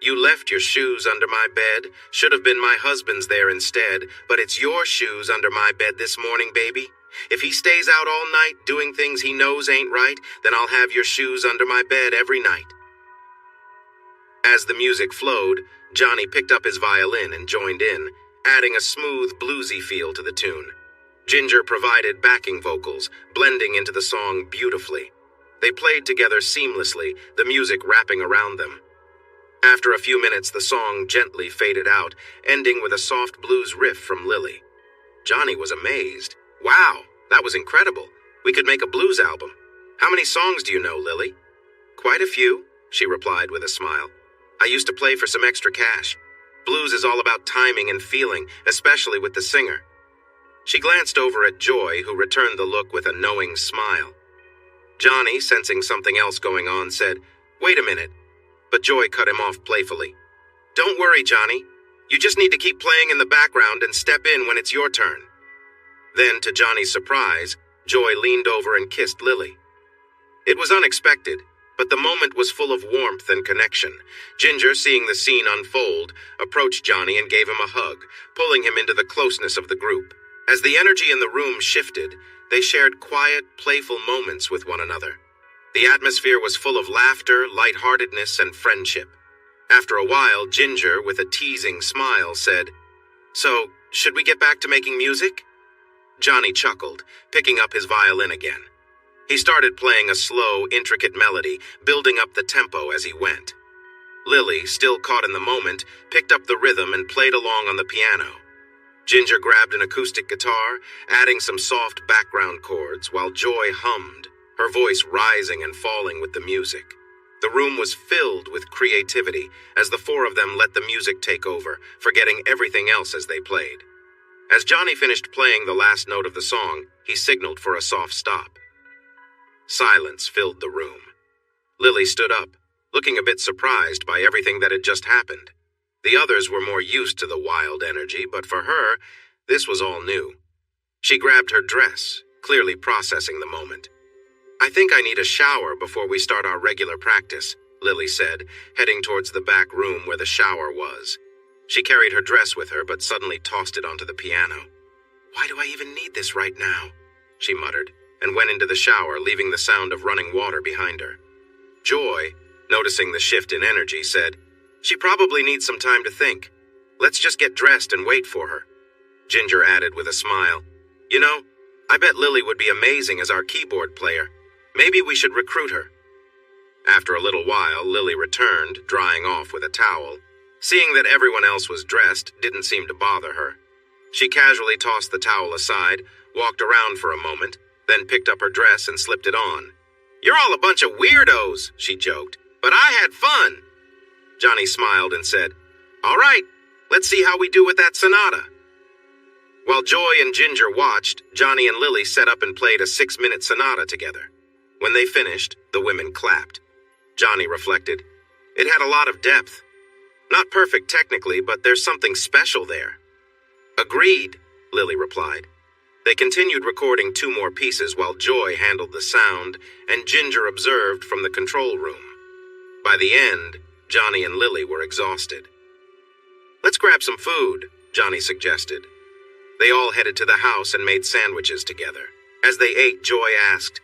You left your shoes under my bed, should have been my husband's there instead, but it's your shoes under my bed this morning, baby. If he stays out all night doing things he knows ain't right, then I'll have your shoes under my bed every night. As the music flowed, Johnny picked up his violin and joined in, adding a smooth, bluesy feel to the tune. Ginger provided backing vocals, blending into the song beautifully. They played together seamlessly, the music wrapping around them. After a few minutes, the song gently faded out, ending with a soft blues riff from Lily. Johnny was amazed. Wow, that was incredible. We could make a blues album. How many songs do you know, Lily? Quite a few, she replied with a smile. I used to play for some extra cash. Blues is all about timing and feeling, especially with the singer. She glanced over at Joy, who returned the look with a knowing smile. Johnny, sensing something else going on, said, "Wait a minute." But Joy cut him off playfully. "Don't worry, Johnny. You just need to keep playing in the background and step in when it's your turn." Then, to Johnny's surprise, Joy leaned over and kissed Lily. It was unexpected, but the moment was full of warmth and connection. Ginger, seeing the scene unfold, approached Johnny and gave him a hug, pulling him into the closeness of the group. As the energy in the room shifted, they shared quiet, playful moments with one another. The atmosphere was full of laughter, lightheartedness, and friendship. After a while, Ginger, with a teasing smile, said, "So, should we get back to making music?" Johnny chuckled, picking up his violin again. He started playing a slow, intricate melody, building up the tempo as he went. Lily, still caught in the moment, picked up the rhythm and played along on the piano. Ginger grabbed an acoustic guitar, adding some soft background chords, while Joy hummed, her voice rising and falling with the music. The room was filled with creativity as the four of them let the music take over, forgetting everything else as they played. As Johnny finished playing the last note of the song, he signaled for a soft stop. Silence filled the room. Lily stood up, looking a bit surprised by everything that had just happened. The others were more used to the wild energy, but for her, this was all new. She grabbed her dress, clearly processing the moment. "I think I need a shower before we start our regular practice," Lily said, heading towards the back room where the shower was. She carried her dress with her, but suddenly tossed it onto the piano. "Why do I even need this right now?" she muttered, and went into the shower, leaving the sound of running water behind her. Joy, noticing the shift in energy, said, "She probably needs some time to think. Let's just get dressed and wait for her." Ginger added with a smile, "You know, I bet Lily would be amazing as our keyboard player. Maybe we should recruit her." After a little while, Lily returned, drying off with a towel. Seeing that everyone else was dressed didn't seem to bother her. She casually tossed the towel aside, walked around for a moment, then picked up her dress and slipped it on. "You're all a bunch of weirdos," she joked, "but I had fun." Johnny smiled and said, "All right, let's see how we do with that sonata." While Joy and Ginger watched, Johnny and Lily set up and played a 6-minute sonata together. When they finished, the women clapped. Johnny reflected, "It had a lot of depth. Not perfect technically, but there's something special there." "Agreed," Lily replied. They continued recording 2 more pieces while Joy handled the sound and Ginger observed from the control room. By the end, Johnny and Lily were exhausted. "Let's grab some food," Johnny suggested. They all headed to the house and made sandwiches together. As they ate, Joy asked,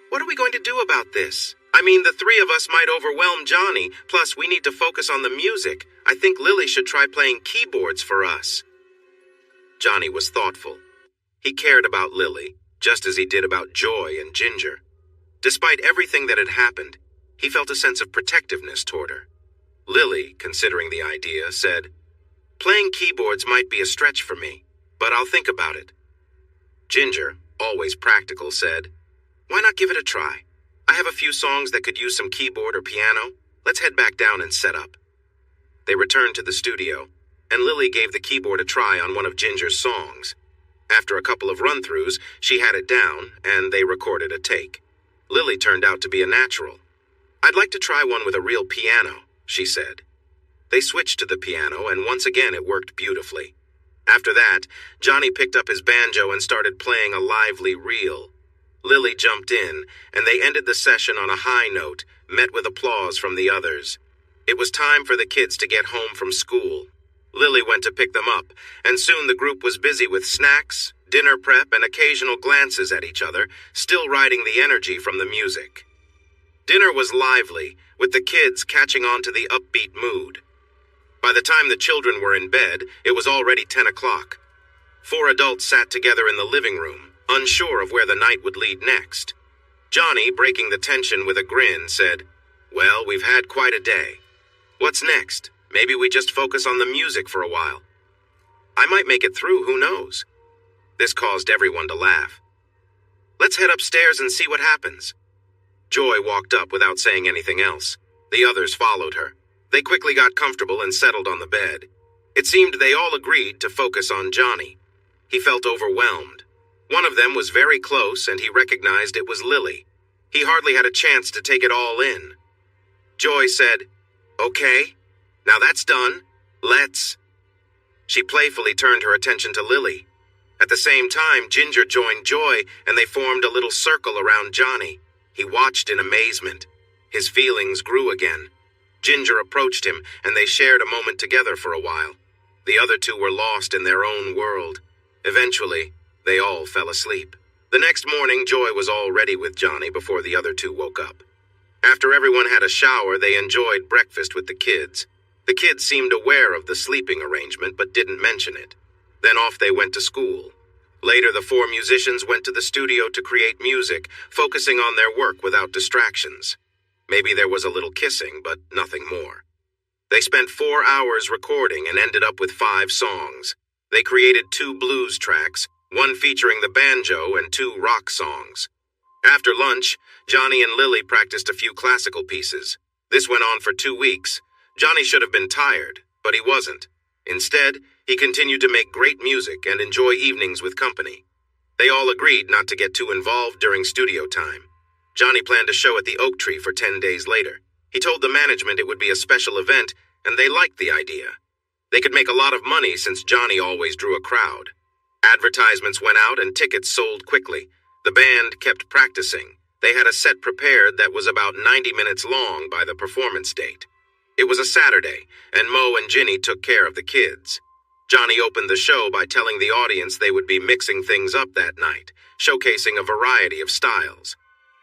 "What are we going to do about this? I mean, the 3 of us might overwhelm Johnny, plus we need to focus on the music. I think Lily should try playing keyboards for us." Johnny was thoughtful. He cared about Lily, just as he did about Joy and Ginger. Despite everything that had happened, he felt a sense of protectiveness toward her. Lily, considering the idea, said, "Playing keyboards might be a stretch for me, but I'll think about it." Ginger, always practical, said, "Why not give it a try? I have a few songs that could use some keyboard or piano. Let's head back down and set up." They returned to the studio, and Lily gave the keyboard a try on one of Ginger's songs. After a couple of run-throughs, she had it down, and they recorded a take. Lily turned out to be a natural. "I'd like to try one with a real piano," she said. They switched to the piano, and once again it worked beautifully. After that, Johnny picked up his banjo and started playing a lively reel. Lily jumped in, and they ended the session on a high note, met with applause from the others. It was time for the kids to get home from school. Lily went to pick them up, and soon the group was busy with snacks, dinner prep, and occasional glances at each other, still riding the energy from the music. Dinner was lively, with the kids catching on to the upbeat mood. By the time the children were in bed, it was already 10 o'clock. 4 adults sat together in the living room, unsure of where the night would lead next. Johnny, breaking the tension with a grin, said, "Well, we've had quite a day. What's next? Maybe we just focus on the music for a while. I might make it through, who knows?" This caused everyone to laugh. "Let's head upstairs and see what happens." Joy walked up without saying anything else. The others followed her. They quickly got comfortable and settled on the bed. It seemed they all agreed to focus on Johnny. He felt overwhelmed. One of them was very close, and he recognized it was Lily. He hardly had a chance to take it all in. Joy said, "Okay, now that's done. Let's..." She playfully turned her attention to Lily. At the same time, Ginger joined Joy, and they formed a little circle around Johnny. He watched in amazement. His feelings grew again. Ginger approached him, and they shared a moment together for a while. The other two were lost in their own world. Eventually, they all fell asleep. The next morning, Joy was all ready with Johnny before the other two woke up. After everyone had a shower, they enjoyed breakfast with the kids. The kids seemed aware of the sleeping arrangement, but didn't mention it. Then off they went to school. Later, the 4 musicians went to the studio to create music, focusing on their work without distractions. Maybe there was a little kissing, but nothing more. They spent 4 hours recording and ended up with 5 songs. They created 2 blues tracks, one featuring the banjo and 2 rock songs. After lunch, Johnny and Lily practiced a few classical pieces. This went on for 2 weeks. Johnny should have been tired, but he wasn't. Instead, he continued to make great music and enjoy evenings with company. They all agreed not to get too involved during studio time. Johnny planned a show at the Oak Tree for 10 days later. He told the management it would be a special event, and they liked the idea. They could make a lot of money since Johnny always drew a crowd. Advertisements went out and tickets sold quickly. The band kept practicing. They had a set prepared that was about 90 minutes long by the performance date. It was a Saturday, and Mo and Ginny took care of the kids. Johnny opened the show by telling the audience they would be mixing things up that night, showcasing a variety of styles.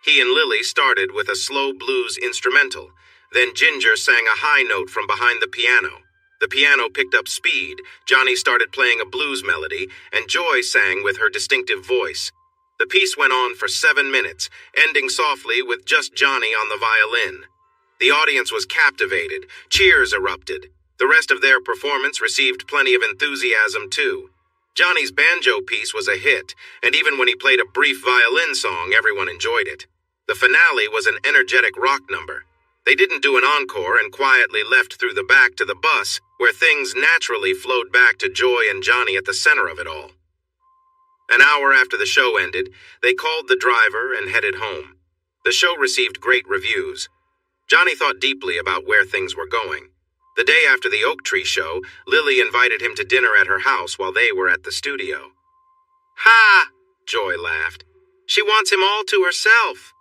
He and Lily started with a slow blues instrumental. Then Ginger sang a high note from behind the piano. The piano picked up speed, Johnny started playing a blues melody, and Joy sang with her distinctive voice. The piece went on for 7 minutes, ending softly with just Johnny on the violin. The audience was captivated. Cheers erupted. The rest of their performance received plenty of enthusiasm, too. Johnny's banjo piece was a hit, and even when he played a brief violin song, everyone enjoyed it. The finale was an energetic rock number. They didn't do an encore and quietly left through the back to the bus, where things naturally flowed back to Joy and Johnny at the center of it all. An hour after the show ended, they called the driver and headed home. The show received great reviews. Johnny thought deeply about where things were going. The day after the Oak Tree show, Lily invited him to dinner at her house while they were at the studio. "Ha!" Joy laughed. "She wants him all to herself."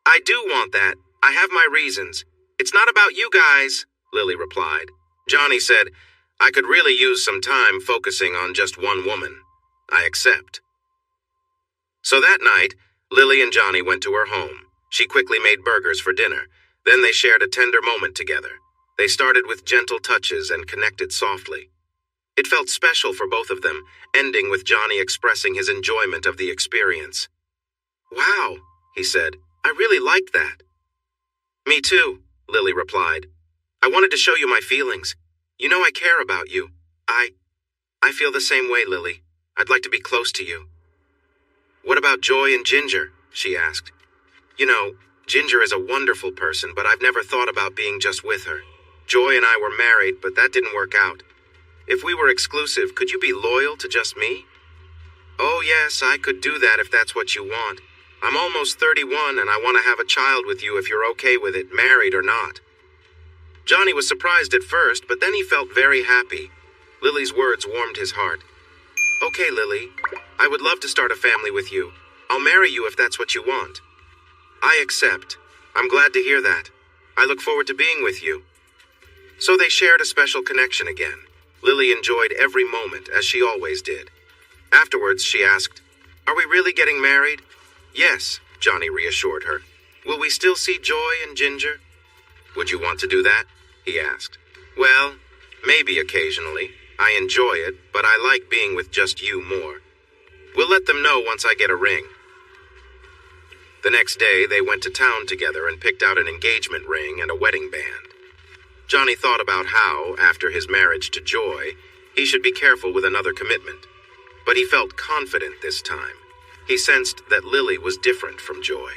"I do want that. I have my reasons. It's not about you guys," Lily replied. Johnny said, "I could really use some time focusing on just one woman. I accept." So that night, Lily and Johnny went to her home. She quickly made burgers for dinner. Then they shared a tender moment together. They started with gentle touches and connected softly. It felt special for both of them, ending with Johnny expressing his enjoyment of the experience. "Wow," he said, "I really liked that." "Me too," Lily replied. "I wanted to show you my feelings. You know I care about you. I feel the same way, Lily. I'd like to be close to you." "What about Joy and Ginger?" she asked. "You know, Ginger is a wonderful person, but I've never thought about being just with her. Joy and I were married, but that didn't work out. If we were exclusive, could you be loyal to just me?" "Oh yes, I could do that if that's what you want. I'm almost 31 and I want to have a child with you if you're okay with it, married or not." Johnny was surprised at first, but then he felt very happy. Lily's words warmed his heart. "Okay, Lily, I would love to start a family with you. I'll marry you if that's what you want." "I accept. I'm glad to hear that. I look forward to being with you." So they shared a special connection again. Lily enjoyed every moment, as she always did. Afterwards, she asked, "Are we really getting married?" "Yes," Johnny reassured her. "Will we still see Joy and Ginger?" "Would you want to do that?" he asked. "Well, maybe occasionally. I enjoy it, but I like being with just you more. We'll let them know once I get a ring." The next day, they went to town together and picked out an engagement ring and a wedding band. Johnny thought about how, after his marriage to Joy, he should be careful with another commitment. But he felt confident this time. He sensed that Lily was different from Joy.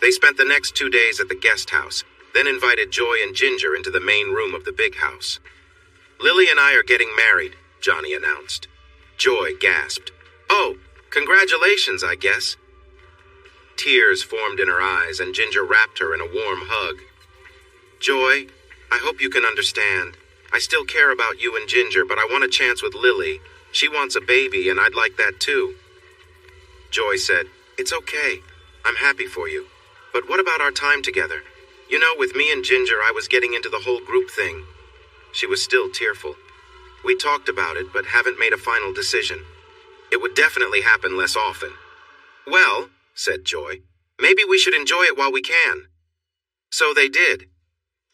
They spent the next 2 days at the guest house, then invited Joy and Ginger into the main room of the big house. "Lily and I are getting married," Johnny announced. Joy gasped. "Oh, congratulations, I guess." Tears formed in her eyes, and Ginger wrapped her in a warm hug. "Joy, I hope you can understand. I still care about you and Ginger, but I want a chance with Lily. She wants a baby, and I'd like that too." Joy said, "It's okay. I'm happy for you. But what about our time together? You know, with me and Ginger, I was getting into the whole group thing." She was still tearful. "We talked about it, but haven't made a final decision. It would definitely happen less often." "Well," said Joy, "maybe we should enjoy it while we can." So they did.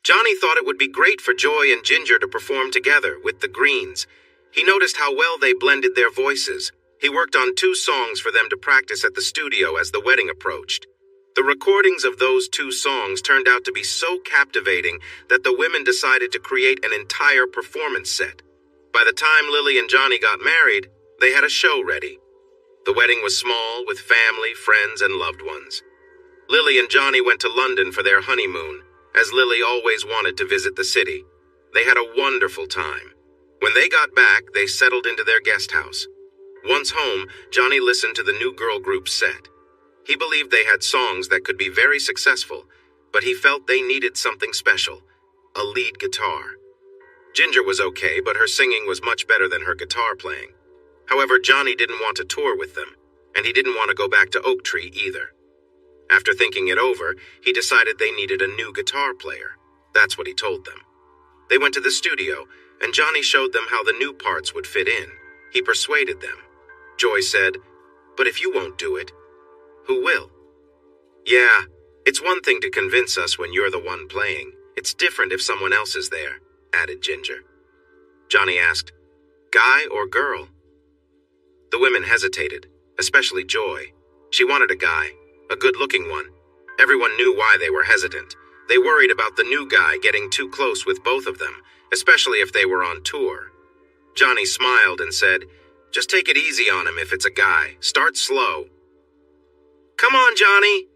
Johnny thought it would be great for Joy and Ginger to perform together with the Greens. He noticed how well they blended their voices. He worked on 2 songs for them to practice at the studio as the wedding approached. The recordings of those 2 songs turned out to be so captivating that the women decided to create an entire performance set. By the time Lily and Johnny got married, they had a show ready. The wedding was small, with family, friends, and loved ones. Lily and Johnny went to London for their honeymoon, as Lily always wanted to visit the city. They had a wonderful time. When they got back, they settled into their guest house. Once home, Johnny listened to the new girl group's set. He believed they had songs that could be very successful, but he felt they needed something special, a lead guitar. Ginger was okay, but her singing was much better than her guitar playing. However, Johnny didn't want to tour with them, and he didn't want to go back to Oak Tree either. After thinking it over, he decided they needed a new guitar player. That's what he told them. They went to the studio, and Johnny showed them how the new parts would fit in. He persuaded them. Joy said, "But if you won't do it, who will?" "Yeah, it's one thing to convince us when you're the one playing. It's different if someone else is there," added Ginger. Johnny asked, "Guy or girl?" The women hesitated, especially Joy. She wanted a guy, a good-looking one. Everyone knew why they were hesitant. They worried about the new guy getting too close with both of them, especially if they were on tour. Johnny smiled and said, "Just take it easy on him if it's a guy. Start slow." "Come on, Johnny!"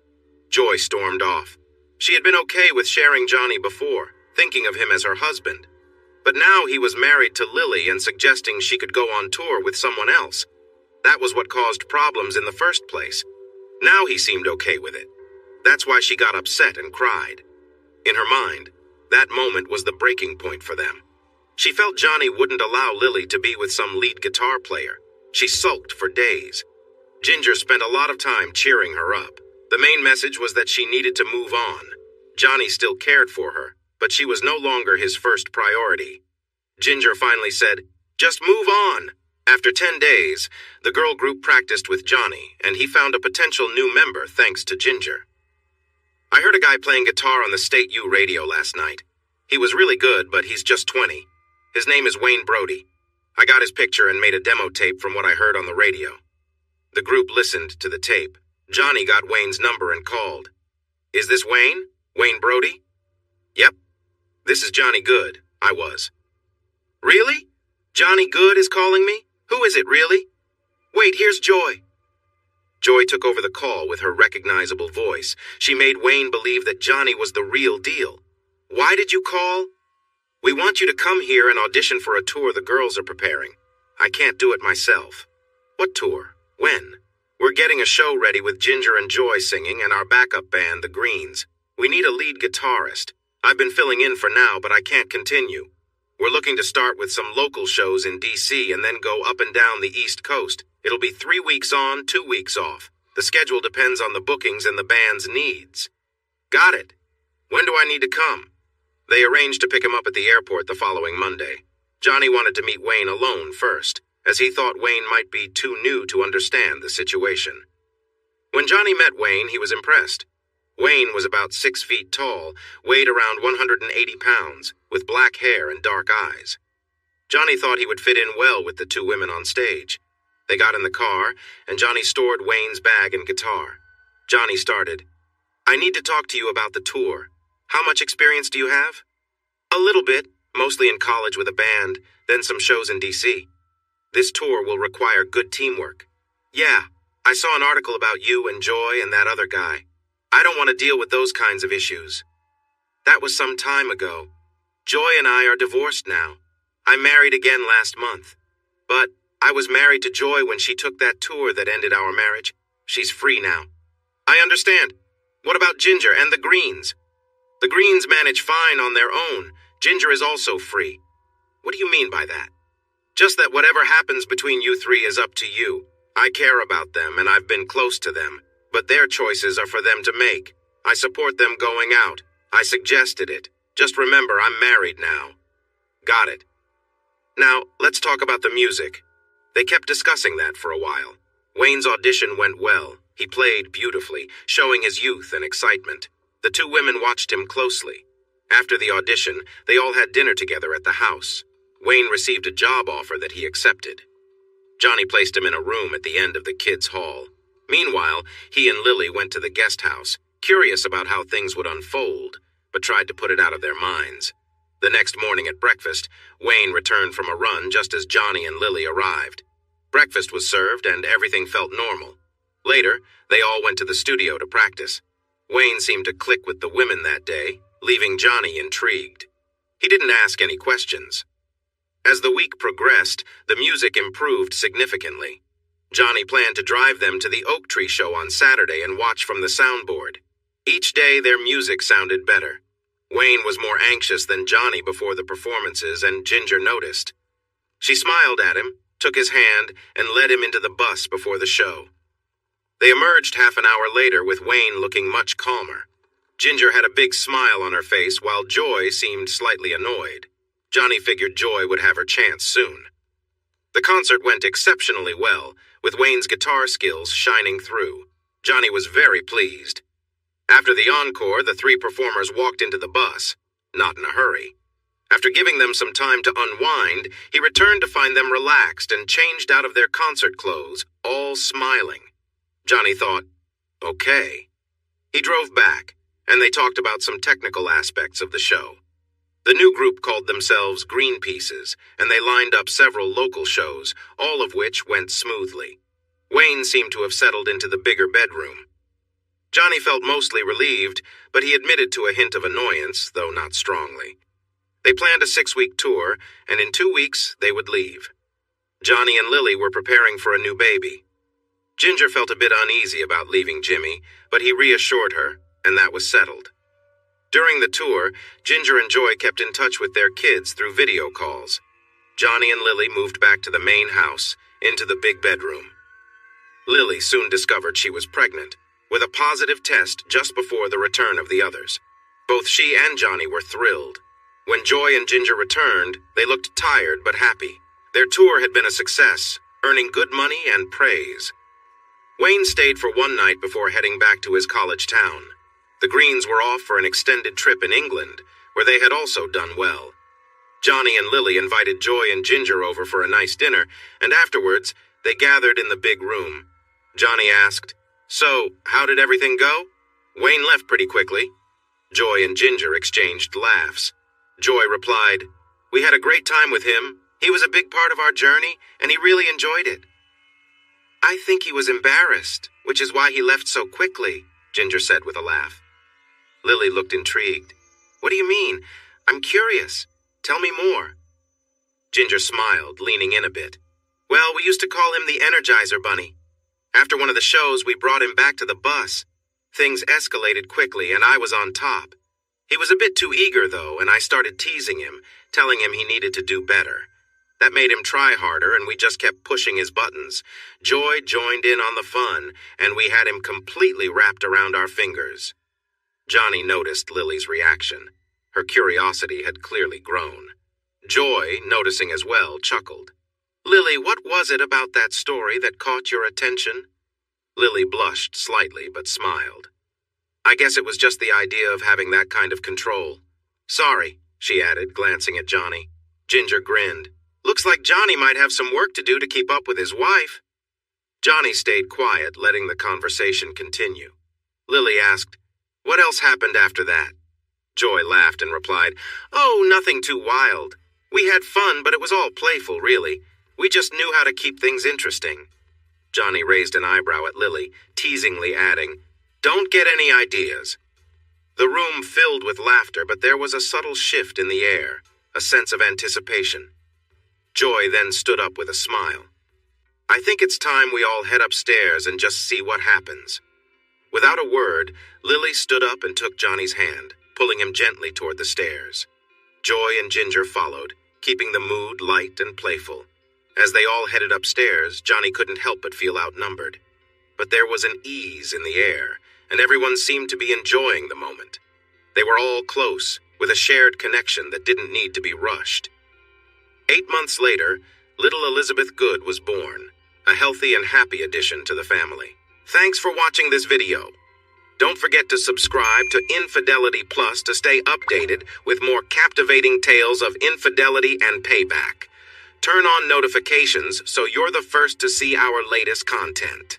Joy stormed off. She had been okay with sharing Johnny before, thinking of him as her husband. But now he was married to Lily and suggesting she could go on tour with someone else. That was what caused problems in the first place. Now he seemed okay with it. That's why she got upset and cried. In her mind, that moment was the breaking point for them. She felt Johnny wouldn't allow Lily to be with some lead guitar player. She sulked for days. Ginger spent a lot of time cheering her up. The main message was that she needed to move on. Johnny still cared for her, but she was no longer his first priority. Ginger finally said, "Just move on." After 10 days, the girl group practiced with Johnny, and he found a potential new member thanks to Ginger. "I heard a guy playing guitar on the State U radio last night. He was really good, but he's just 20. His name is Wayne Brody. I got his picture and made a demo tape from what I heard on the radio." The group listened to the tape. Johnny got Wayne's number and called. "Is this Wayne? Wayne Brody?" "Yep. This is Johnny Good." I was. "Really? Johnny Good is calling me? Who is it, really? Wait, here's Joy." Joy took over the call with her recognizable voice. She made Wayne believe that Johnny was the real deal. "Why did you call?" "We want you to come here and audition for a tour the girls are preparing. I can't do it myself." "What tour? When?" "We're getting a show ready with Ginger and Joy singing and our backup band, the Greens. We need a lead guitarist. I've been filling in for now, but I can't continue. We're looking to start with some local shows in D.C. and then go up and down the East Coast. It'll be 3 weeks on, 2 weeks off. The schedule depends on the bookings and the band's needs." "Got it. When do I need to come?" They arranged to pick him up at the airport the following Monday. Johnny wanted to meet Wayne alone first, as he thought Wayne might be too new to understand the situation. When Johnny met Wayne, he was impressed. Wayne was about 6 feet tall, weighed around 180 pounds, with black hair and dark eyes. Johnny thought he would fit in well with the two women on stage. They got in the car, and Johnny stored Wayne's bag and guitar. Johnny started. "I need to talk to you about the tour. How much experience do you have?" "A little bit, mostly in college with a band, then some shows in D.C. This tour will require good teamwork." "Yeah, I saw an article about you and Joy and that other guy. I don't want to deal with those kinds of issues." "That was some time ago. Joy and I are divorced now. I married again last month. But I was married to Joy when she took that tour that ended our marriage. She's free now." "I understand. What about Ginger and the Greens?" "The Greens manage fine on their own. Ginger is also free." "What do you mean by that?" "Just that whatever happens between you three is up to you. I care about them and I've been close to them, but their choices are for them to make. I support them going out. I suggested it. Just remember, I'm married now." "Got it. Now, let's talk about the music." They kept discussing that for a while. Wayne's audition went well. He played beautifully, showing his youth and excitement. The two women watched him closely. After the audition, they all had dinner together at the house. Wayne received a job offer that he accepted. Johnny placed him in a room at the end of the kids' hall. Meanwhile, he and Lily went to the guest house, curious about how things would unfold, but tried to put it out of their minds. The next morning at breakfast, Wayne returned from a run just as Johnny and Lily arrived. Breakfast was served and everything felt normal. Later, they all went to the studio to practice. Wayne seemed to click with the women that day, leaving Johnny intrigued. He didn't ask any questions. As the week progressed, the music improved significantly. Johnny planned to drive them to the Oak Tree show on Saturday and watch from the soundboard. Each day, their music sounded better. Wayne was more anxious than Johnny before the performances, and Ginger noticed. She smiled at him, took his hand, and led him into the bus before the show. They emerged half an hour later with Wayne looking much calmer. Ginger had a big smile on her face while Joy seemed slightly annoyed. Johnny figured Joy would have her chance soon. The concert went exceptionally well, with Wayne's guitar skills shining through. Johnny was very pleased. After the encore, the three performers walked into the bus, not in a hurry. After giving them some time to unwind, he returned to find them relaxed and changed out of their concert clothes, all smiling. Johnny thought, okay. He drove back, and they talked about some technical aspects of the show. The new group called themselves Green Pieces, and they lined up several local shows, all of which went smoothly. Wayne seemed to have settled into the bigger bedroom. Johnny felt mostly relieved, but he admitted to a hint of annoyance, though not strongly. They planned a 6-week tour, and in 2 weeks they would leave. Johnny and Lily were preparing for a new baby. Ginger felt a bit uneasy about leaving Jimmy, but he reassured her, and that was settled. During the tour, Ginger and Joy kept in touch with their kids through video calls. Johnny and Lily moved back to the main house, into the big bedroom. Lily soon discovered she was pregnant, with a positive test just before the return of the others. Both she and Johnny were thrilled. When Joy and Ginger returned, they looked tired but happy. Their tour had been a success, earning good money and praise. Wayne stayed for one night before heading back to his college town. The Greens were off for an extended trip in England, where they had also done well. Johnny and Lily invited Joy and Ginger over for a nice dinner, and afterwards, they gathered in the big room. Johnny asked, "So, how did everything go?" Wayne left pretty quickly. Joy and Ginger exchanged laughs. Joy replied, "We had a great time with him. He was a big part of our journey, and he really enjoyed it." "I think he was embarrassed, which is why he left so quickly," Ginger said with a laugh. Lily looked intrigued. "What do you mean? I'm curious. Tell me more." Ginger smiled, leaning in a bit. "Well, we used to call him the Energizer Bunny. After one of the shows, we brought him back to the bus. Things escalated quickly, and I was on top. He was a bit too eager, though, and I started teasing him, telling him he needed to do better. That made him try harder, and we just kept pushing his buttons. Joy joined in on the fun, and we had him completely wrapped around our fingers." Johnny noticed Lily's reaction. Her curiosity had clearly grown. Joy, noticing as well, chuckled. "Lily, what was it about that story that caught your attention?" Lily blushed slightly but smiled. "I guess it was just the idea of having that kind of control. Sorry," she added, glancing at Johnny. Ginger grinned. Looks like Johnny might have some work to do to keep up with his wife. Johnny stayed quiet, letting the conversation continue. Lily asked, "What else happened after that?" Joy laughed and replied, "Oh, nothing too wild. We had fun, but it was all playful, really. We just knew how to keep things interesting." Johnny raised an eyebrow at Lily, teasingly adding, "Don't get any ideas." The room filled with laughter, but there was a subtle shift in the air, a sense of anticipation. Joy then stood up with a smile. "I think it's time we all head upstairs and just see what happens." Without a word, Lily stood up and took Johnny's hand, pulling him gently toward the stairs. Joy and Ginger followed, keeping the mood light and playful. As they all headed upstairs, Johnny couldn't help but feel outnumbered. But there was an ease in the air, and everyone seemed to be enjoying the moment. They were all close, with a shared connection that didn't need to be rushed. 8 months later, little Elizabeth Good was born, a healthy and happy addition to the family. Thanks for watching this video. Don't forget to subscribe to Infidelity Plus to stay updated with more captivating tales of infidelity and payback. Turn on notifications so you're the first to see our latest content.